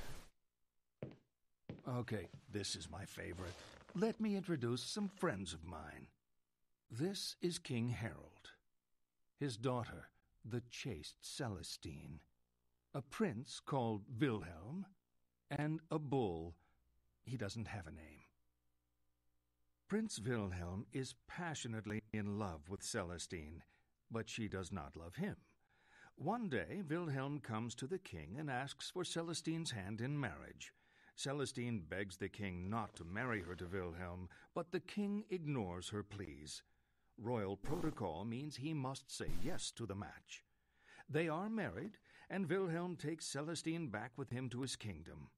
B: Okay, this is my favorite. Let me introduce some friends of mine. This is King Harold. His daughter, the chaste Celestine. A prince called Wilhelm. And a bull. He doesn't have a name. Prince Wilhelm is passionately in love with Celestine, but she does not love him. One day, Wilhelm comes to the king and asks for Celestine's hand in marriage. Celestine begs the king not to marry her to Wilhelm, but the king ignores her pleas. Royal protocol means he must say yes to the match. They are married, and Wilhelm takes Celestine back with him to his kingdom.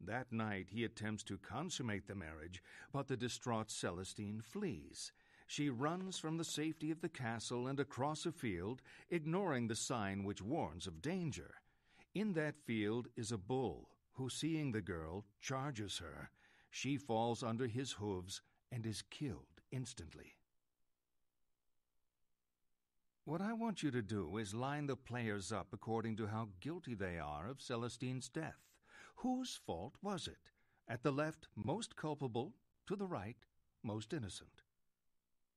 B: That night he attempts to consummate the marriage, but the distraught Celestine flees. She runs from the safety of the castle and across a field, ignoring the sign which warns of danger. In that field is a bull, who, seeing the girl, charges her. She falls under his hooves and is killed instantly. What I want you to do is line the players up according to how guilty they are of Celestine's death. Whose fault was it? At the left, most culpable. To the right, most innocent.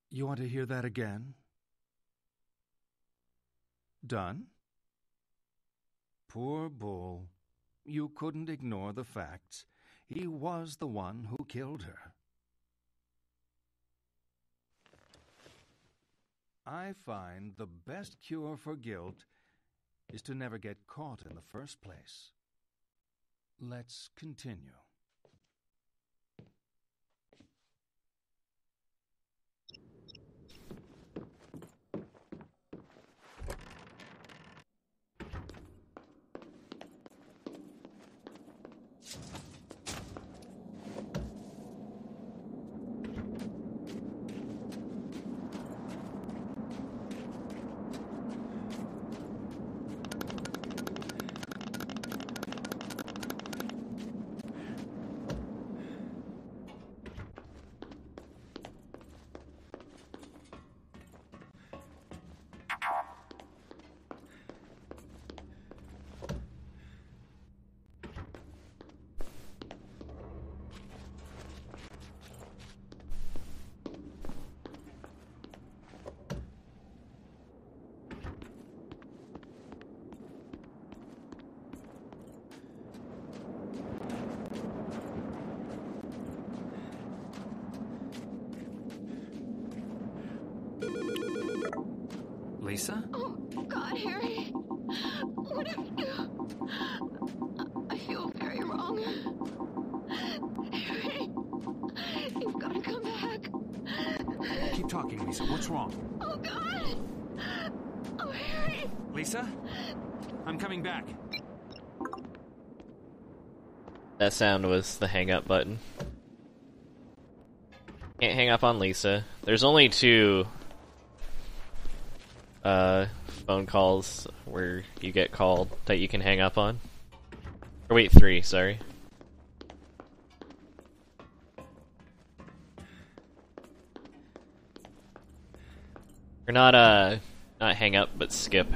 B: You want to hear that again? Done? Poor Bull. You couldn't ignore the facts. He was the one who killed her. I find the best cure for guilt is to never get caught in the first place. Let's continue.
D: Lisa?
I: Oh, God, Harry. What have you done? I feel very wrong. Harry, you've got to come back.
D: Keep talking, Lisa. What's wrong?
I: Oh, God. Oh, Harry.
D: Lisa? I'm coming back.
A: That sound was the hang up button. Can't hang up on Lisa. There's only 2 phone calls where you get called that you can hang up on. Or wait, 3, sorry. Or not hang up, but skip.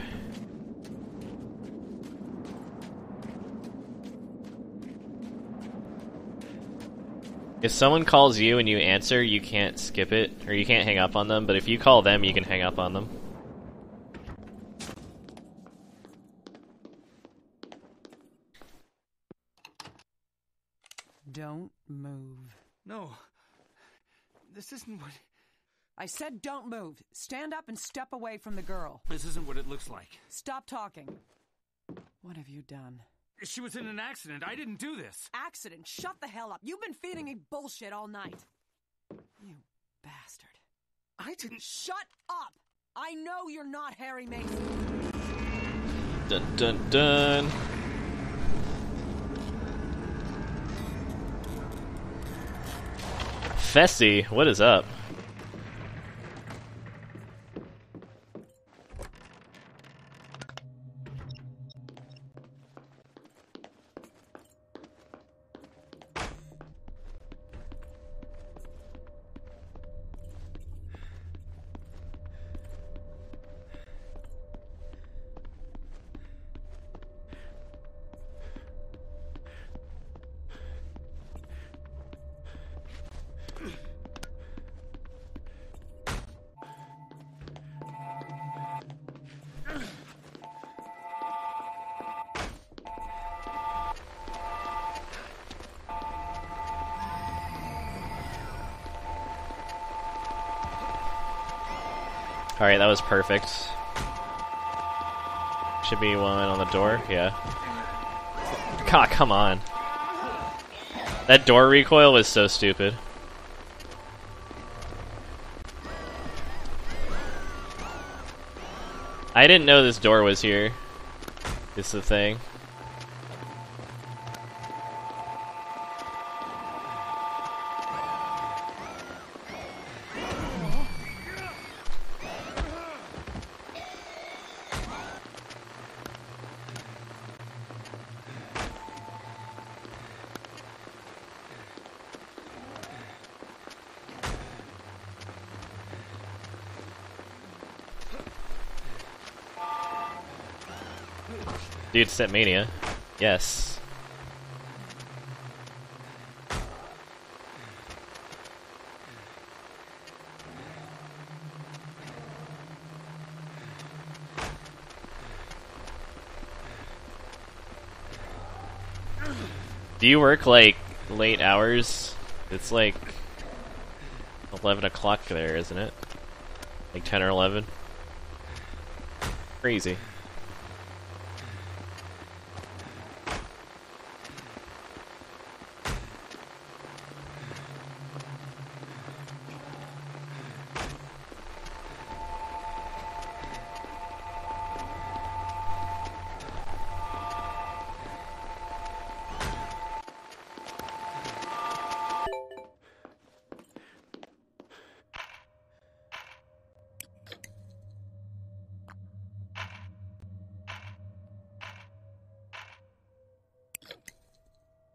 A: If someone calls you and you answer, you can't skip it, or you can't hang up on them, but if you call them, you can hang up on them.
F: Don't move.
D: No. This isn't what...
F: I said don't move. Stand up and step away from the girl.
D: This isn't what it looks like.
F: Stop talking. What have you done?
D: She was in an accident. I didn't do this.
F: Accident? Shut the hell up. You've been feeding me bullshit all night. You bastard.
D: I didn't...
F: Shut up! I know you're not Harry Mason.
A: Dun dun dun. Fessy, what is up? Alright, that was perfect. Should be one on the door, yeah. God, come on. That door recoil was so stupid. I didn't know this door was here. It's the thing. Dude, Step Mania. Yes. Do you work like late hours? It's like 11 o'clock there, isn't it? Like 10 or 11? Crazy.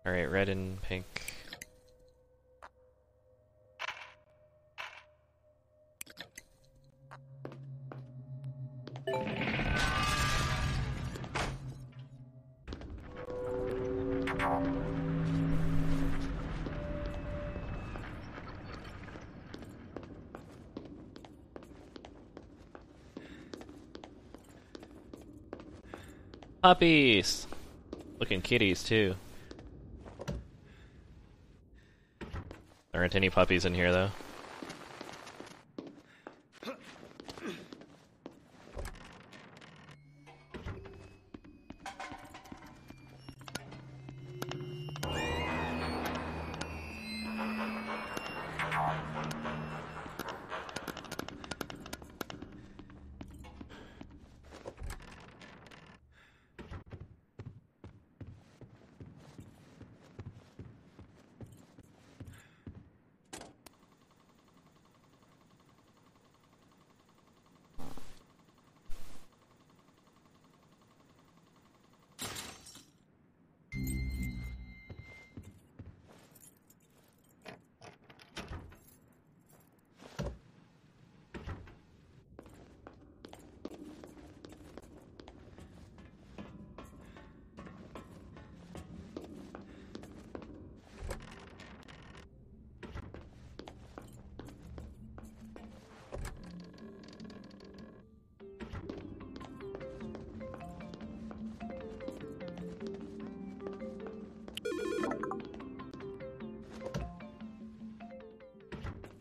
A: Alright, red and pink. Puppies! Looking kitties, too. There aren't any puppies in here, though.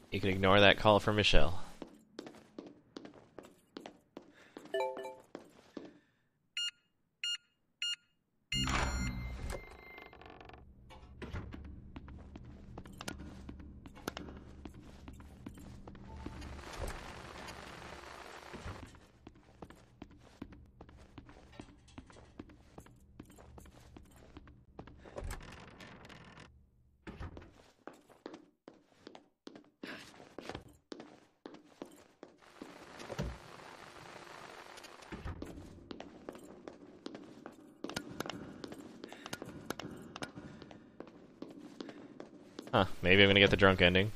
A: You can ignore that call from Michelle. Huh, maybe I'm gonna get the drunk ending.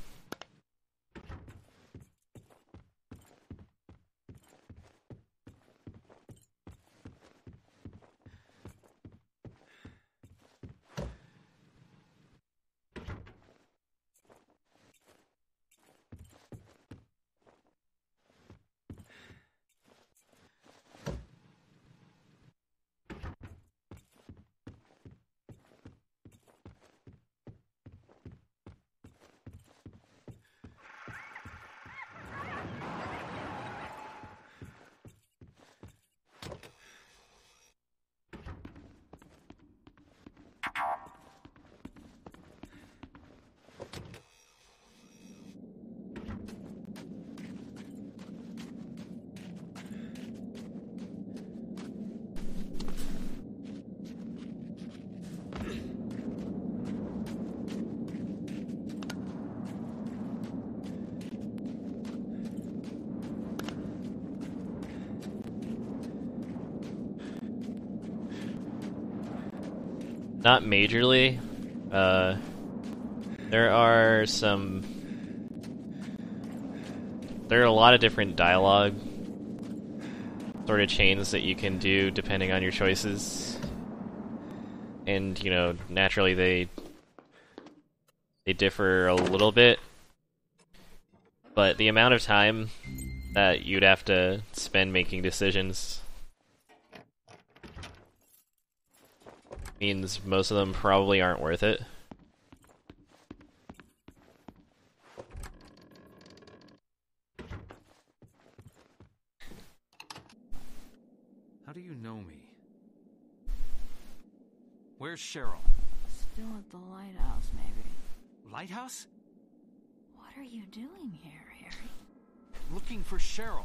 A: Not majorly. There are a lot of different dialogue sort of chains that you can do depending on your choices. And, you know, naturally they differ a little bit. But the amount of time that you'd have to spend making decisions means most of them probably aren't worth it.
D: How do you know me? Where's Cheryl?
H: Still at the lighthouse, maybe.
D: Lighthouse?
H: What are you doing here, Harry?
D: Looking for Cheryl.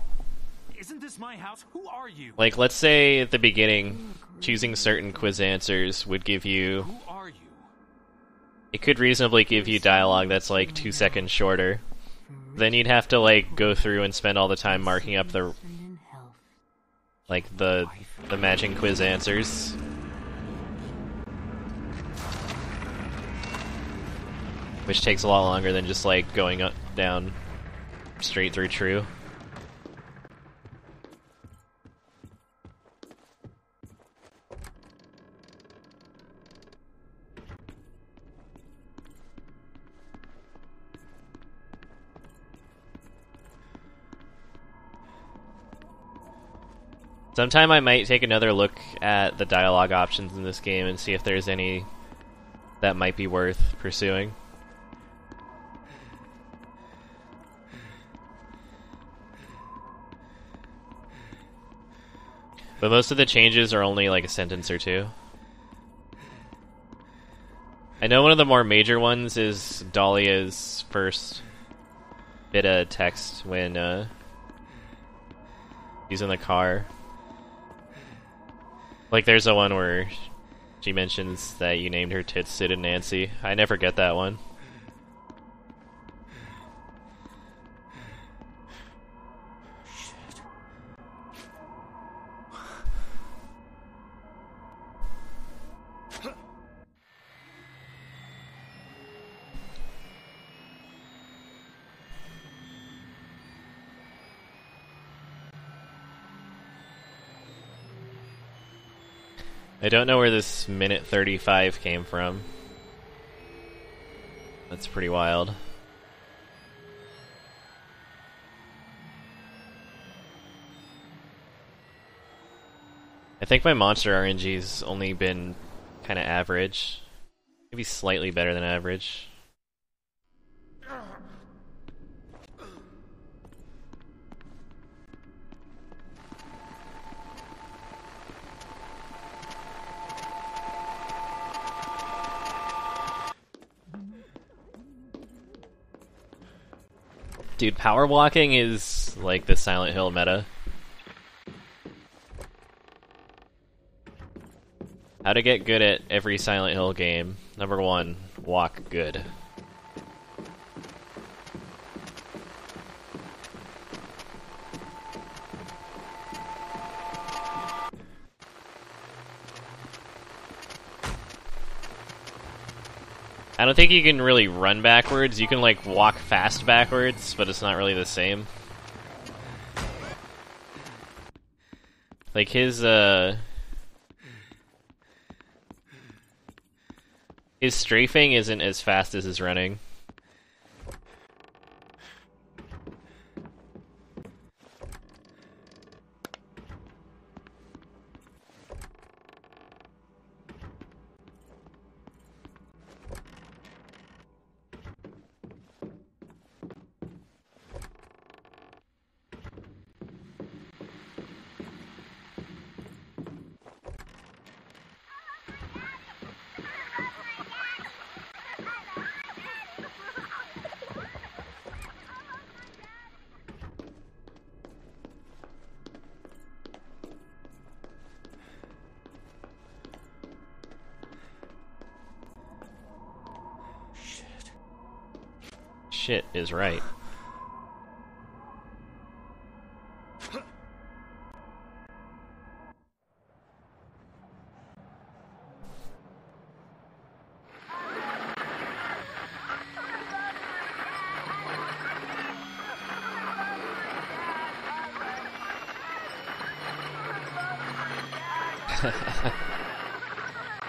D: Isn't this my house? Who are you?
A: Like, let's say at the beginning, choosing certain quiz answers would give you...
D: Who are you?
A: It could reasonably give you dialogue that's like 2 seconds shorter. Then you'd have to like go through and spend all the time marking up the matching quiz answers. Which takes a lot longer than just like going up, down, straight through true. Sometime I might take another look at the dialogue options in this game and see if there's any that might be worth pursuing. But most of the changes are only like a sentence or two. I know one of the more major ones is Dahlia's first bit of text when he's in the car. Like, there's a one where she mentions that you named her tits Sid and Nancy. I never get that one. I don't know where this minute 35 came from. That's pretty wild. I think my monster RNG's only been kind of average. Maybe slightly better than average. Dude, power walking is like the Silent Hill meta. How to get good at every Silent Hill game. Number 1, walk good. I don't think you can really run backwards. You can like walk fast backwards, but it's not really the same. Like his strafing isn't as fast as his running. Shit is right.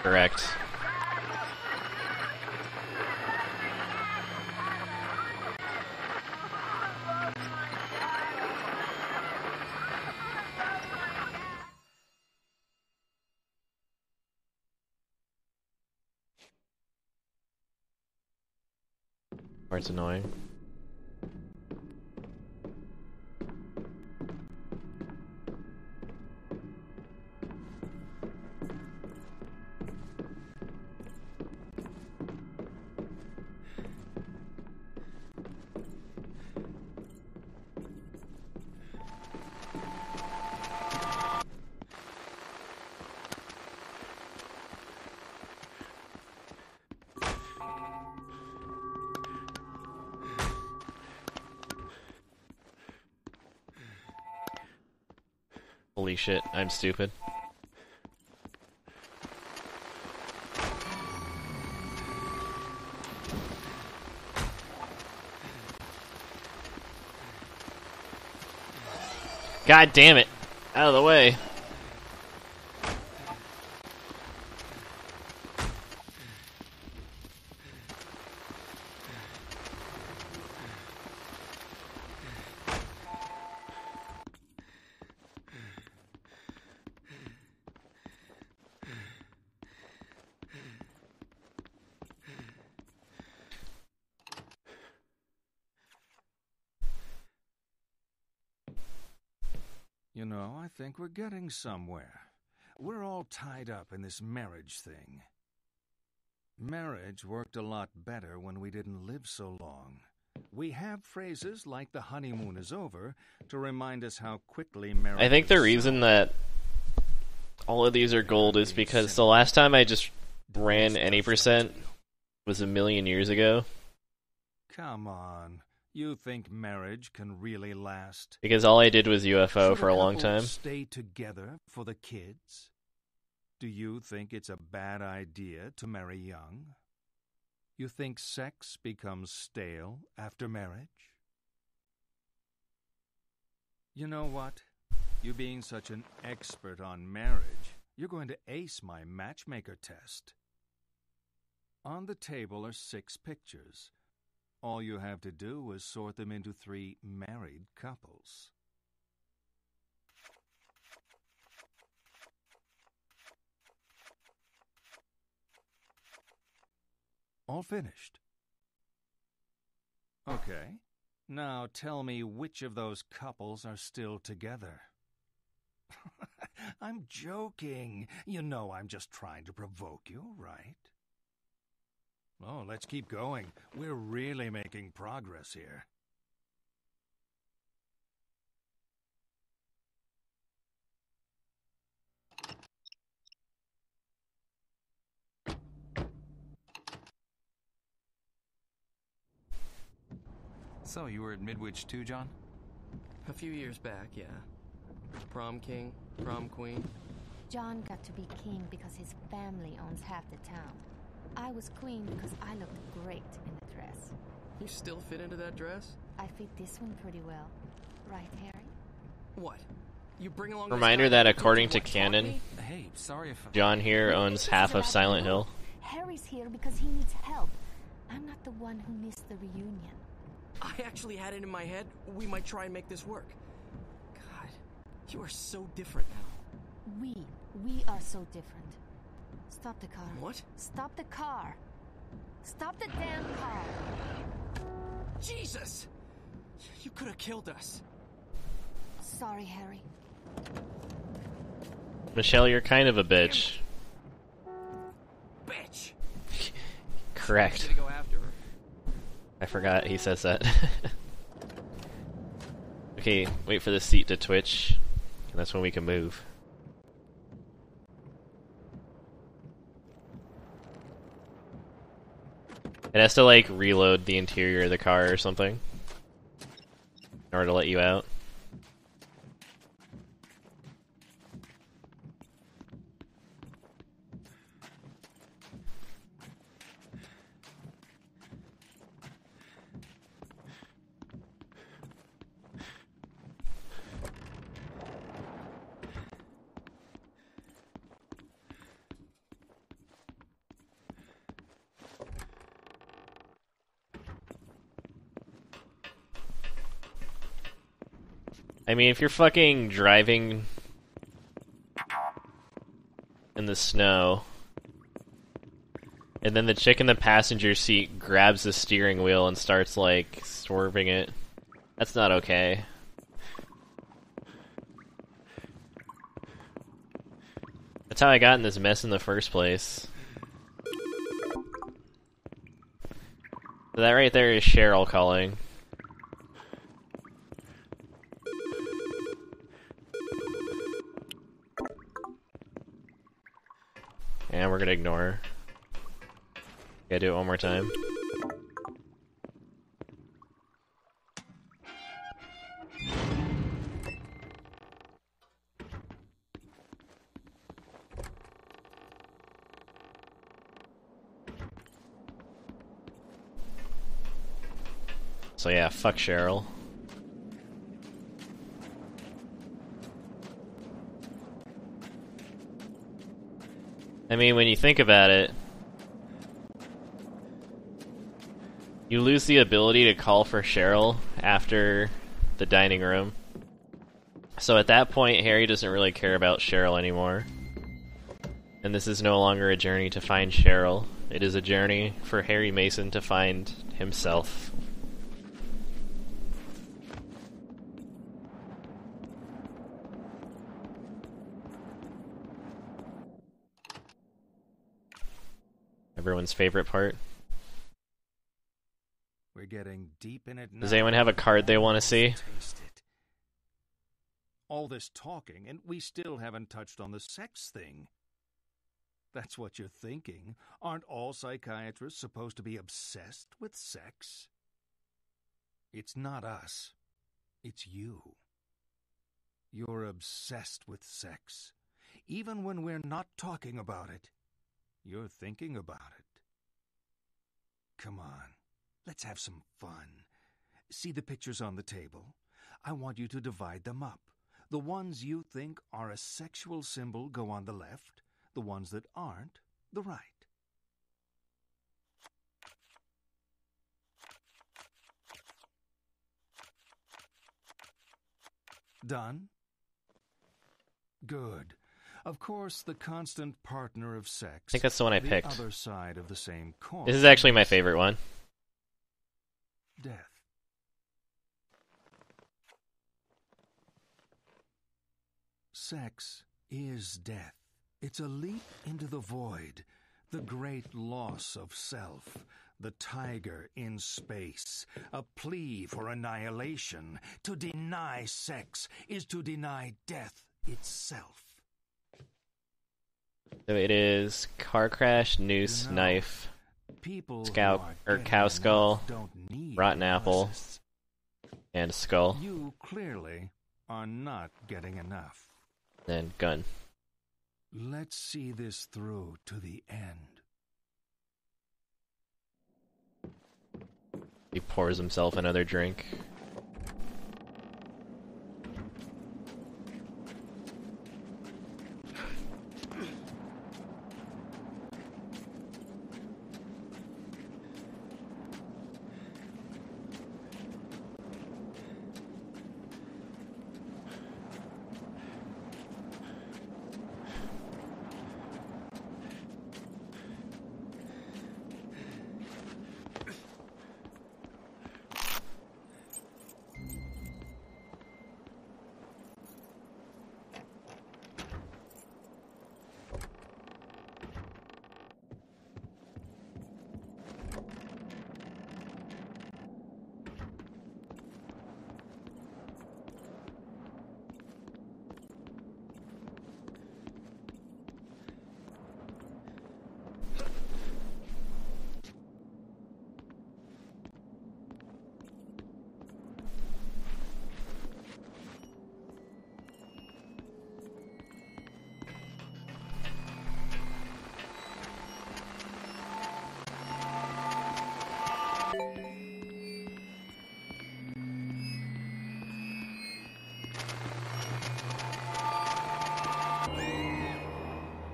A: Correct. Part's annoying. Holy shit, I'm stupid. God damn it! Out of the way.
B: You know, I think we're getting somewhere. We're all tied up in this marriage thing. Marriage worked a lot better when we didn't live so long. We have phrases like the honeymoon is over to remind us how quickly marriage...
A: I think the reason that all of these are gold is because the last time I just ran any percent was a million years ago.
B: Come on. You think marriage can really last?
A: Because all I did was UFO for a long time.
B: Stay together for the kids? Do you think it's a bad idea to marry young? You think sex becomes stale after marriage? You know what? You being such an expert on marriage, you're going to ace my matchmaker test. On the table are 6 pictures. All you have to do is sort them into 3 married couples. All finished. Okay. Now tell me which of those couples are still together. I'm joking. You know I'm just trying to provoke you, right? Oh, let's keep going. We're really making progress here.
D: So, you were at Midwich too, John?
J: A few years back, yeah. Prom king, prom queen.
G: John got to be king because his family owns half the town. I was queen because I looked great in the dress.
J: You still fit into that dress?
G: I fit this one pretty well. Right, Harry?
J: What? You bring along
A: Reminder that according to canon,
D: Hey, sorry if
A: John here owns half of Silent Hill.
G: Harry's here because he needs help. I'm not the one who missed the reunion.
J: I actually had it in my head we might try and make this work. God, you are so different now.
G: We are so different. Stop the car.
J: What?
G: Stop the car. Stop the damn car.
J: Jesus! You could have killed us.
G: Sorry, Harry.
A: Michelle, you're kind of a bitch.
J: Bitch!
A: Correct.
J: I'm gonna go after her.
A: I forgot he says that. Okay, wait for the seat to twitch. And that's when we can move. It has to, like, reload the interior of the car or something in order to let you out. I mean, if you're fucking driving in the snow, and then the chick in the passenger seat grabs the steering wheel and starts, like, swerving it, that's not okay. That's how I got in this mess in the first place. So that right there is Cheryl calling. And we're gonna ignore her. Gotta do it one more time. So yeah, fuck Cheryl. I mean, when you think about it, you lose the ability to call for Cheryl after the dining room. So at that point, Harry doesn't really care about Cheryl anymore. And this is no longer a journey to find Cheryl. It is a journey for Harry Mason to find himself. Everyone's favorite part.
B: We're getting deep in it now.
A: Does anyone have a card they want to see?
B: Taste it. All this talking, and we still haven't touched on the sex thing. That's what you're thinking. Aren't all psychiatrists supposed to be obsessed with sex? It's not us. It's you. You're obsessed with sex. Even when we're not talking about it, you're thinking about it. Come on, let's have some fun. See the pictures on the table? I want you to divide them up. The ones you think are a sexual symbol go on the left, the ones that aren't, the right. Done? Good. Of course, the constant partner of sex.
A: I think that's the one I picked.
B: The other side of the same coin.
A: This is actually my favorite one.
B: Death. Sex is death. It's a leap into the void, the great loss of self, the tiger in space, a plea for annihilation. To deny sex is to deny death itself.
A: So it is car crash, noose, knife, cow skull, rotten apple, and skull.
B: You clearly are not getting enough.
A: Then gun.
B: Let's see this through to the end.
A: He pours himself another drink.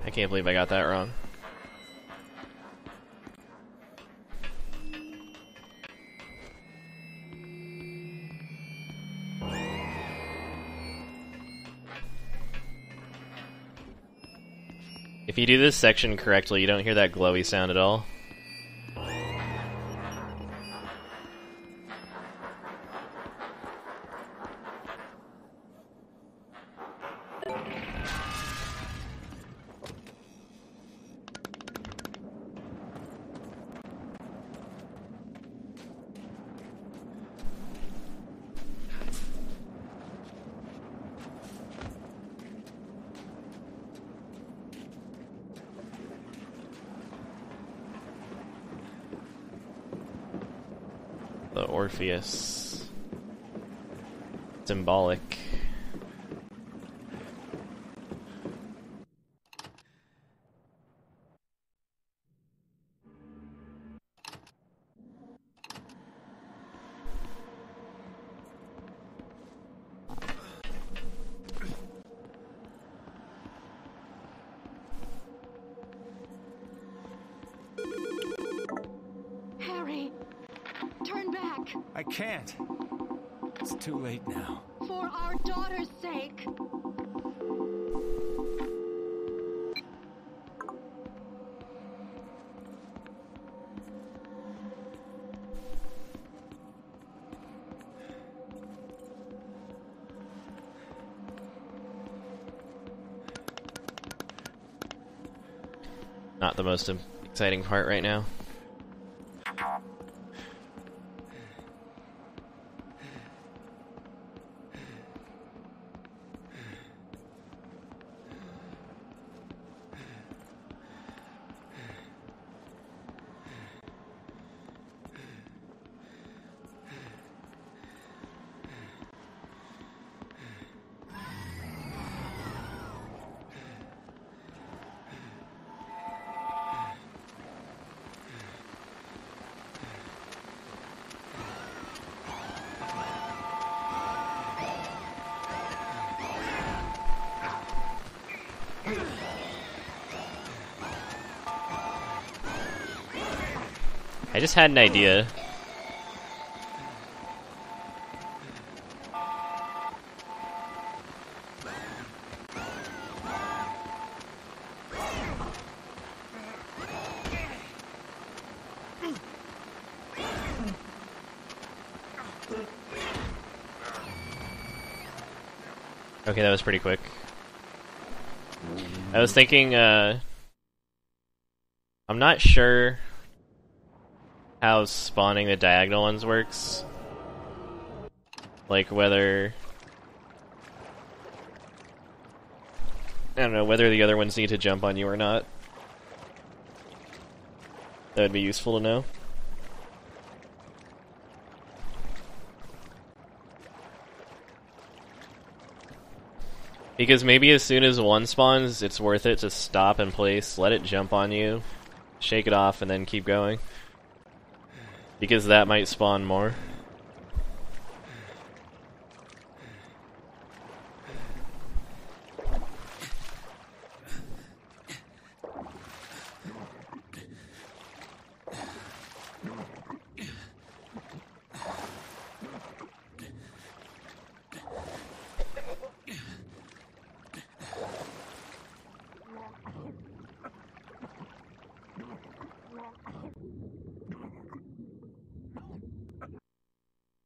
A: I can't believe I got that wrong. If you do this section correctly, you don't hear that glowy sound at all. The Orpheus. Symbolic.
I: Harry, turn back.
B: I can't. It's too late now.
I: For our daughter's sake.
A: Not the most exciting part right now. I just had an idea. Okay, that was pretty quick. I was thinking, I'm not sure how spawning the diagonal ones works. Like whether... I don't know, whether the other ones need to jump on you or not. That would be useful to know. Because maybe as soon as one spawns, it's worth it to stop in place, let it jump on you, shake it off, and then keep going. Because that might spawn more.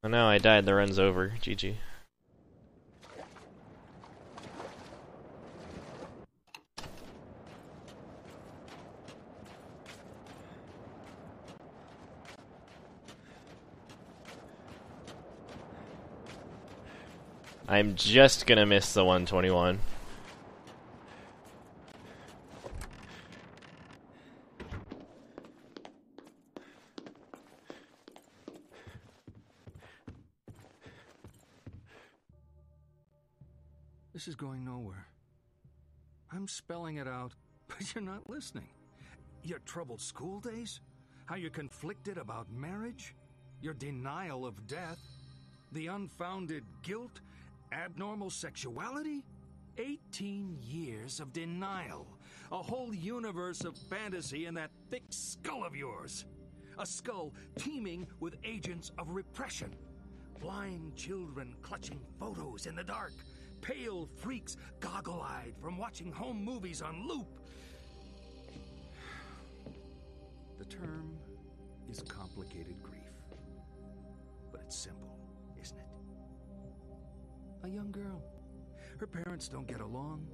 A: Oh no, I died. The run's over. GG. I'm just gonna miss the 121.
B: This is going nowhere. I'm spelling it out, but you're not listening. Your troubled school days? How you're conflicted about marriage? Your denial of death? The unfounded guilt? Abnormal sexuality? 18 years of denial. A whole universe of fantasy in that thick skull of yours. A skull teeming with agents of repression. Blind children clutching photos in the dark. Pale freaks goggle-eyed from watching home movies on loop. complicated grief. But it's simple, isn't it? A young girl. Her parents don't get along.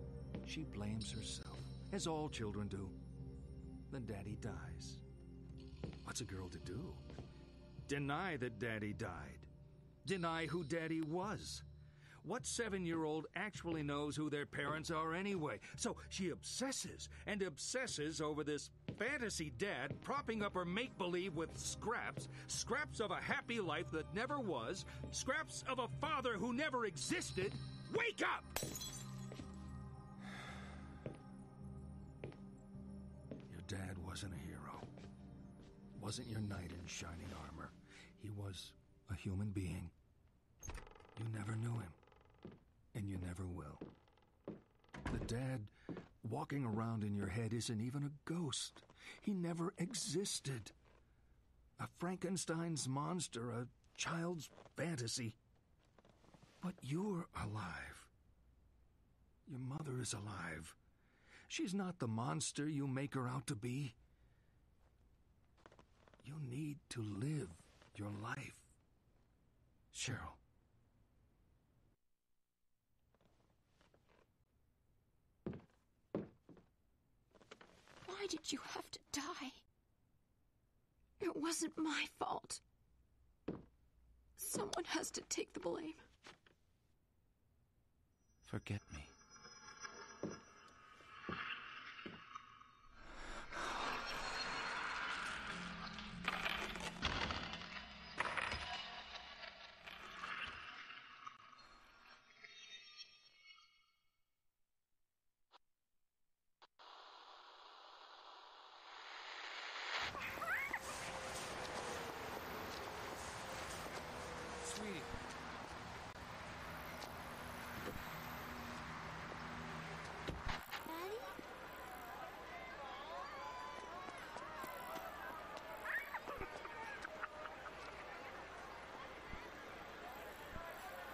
B: She blames herself, as all children do. Then Daddy dies. What's a girl to do? Deny that Daddy died. Deny who Daddy was. What 7-year-old actually knows who their parents are anyway? So she obsesses and obsesses over this fantasy dad propping up her make-believe with scraps of a happy life that never was, scraps of a father who never existed. Wake up! Your dad wasn't a hero. Wasn't your knight in shining armor. He was a human being. You never knew him. And you never will. The dad walking around in your head isn't even a ghost. He never existed. A Frankenstein's monster, a child's fantasy. But you're alive. Your mother is alive. She's not the monster you make her out to be. You need to live your life. Cheryl.
I: Why did you have to die? It wasn't my fault. Someone has to take the blame.
D: Forget me.
C: Sweetie.
E: Daddy?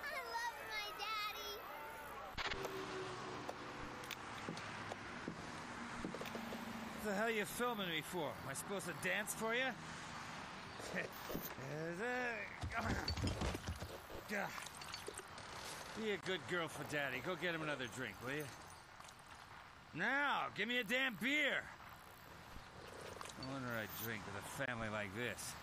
E: I love my daddy.
C: What the hell are you filming me for? Am I supposed to dance for you? Be a good girl for Daddy. Go get him another drink, will you? Now, give me a damn beer. No wonder I drink with a family like this.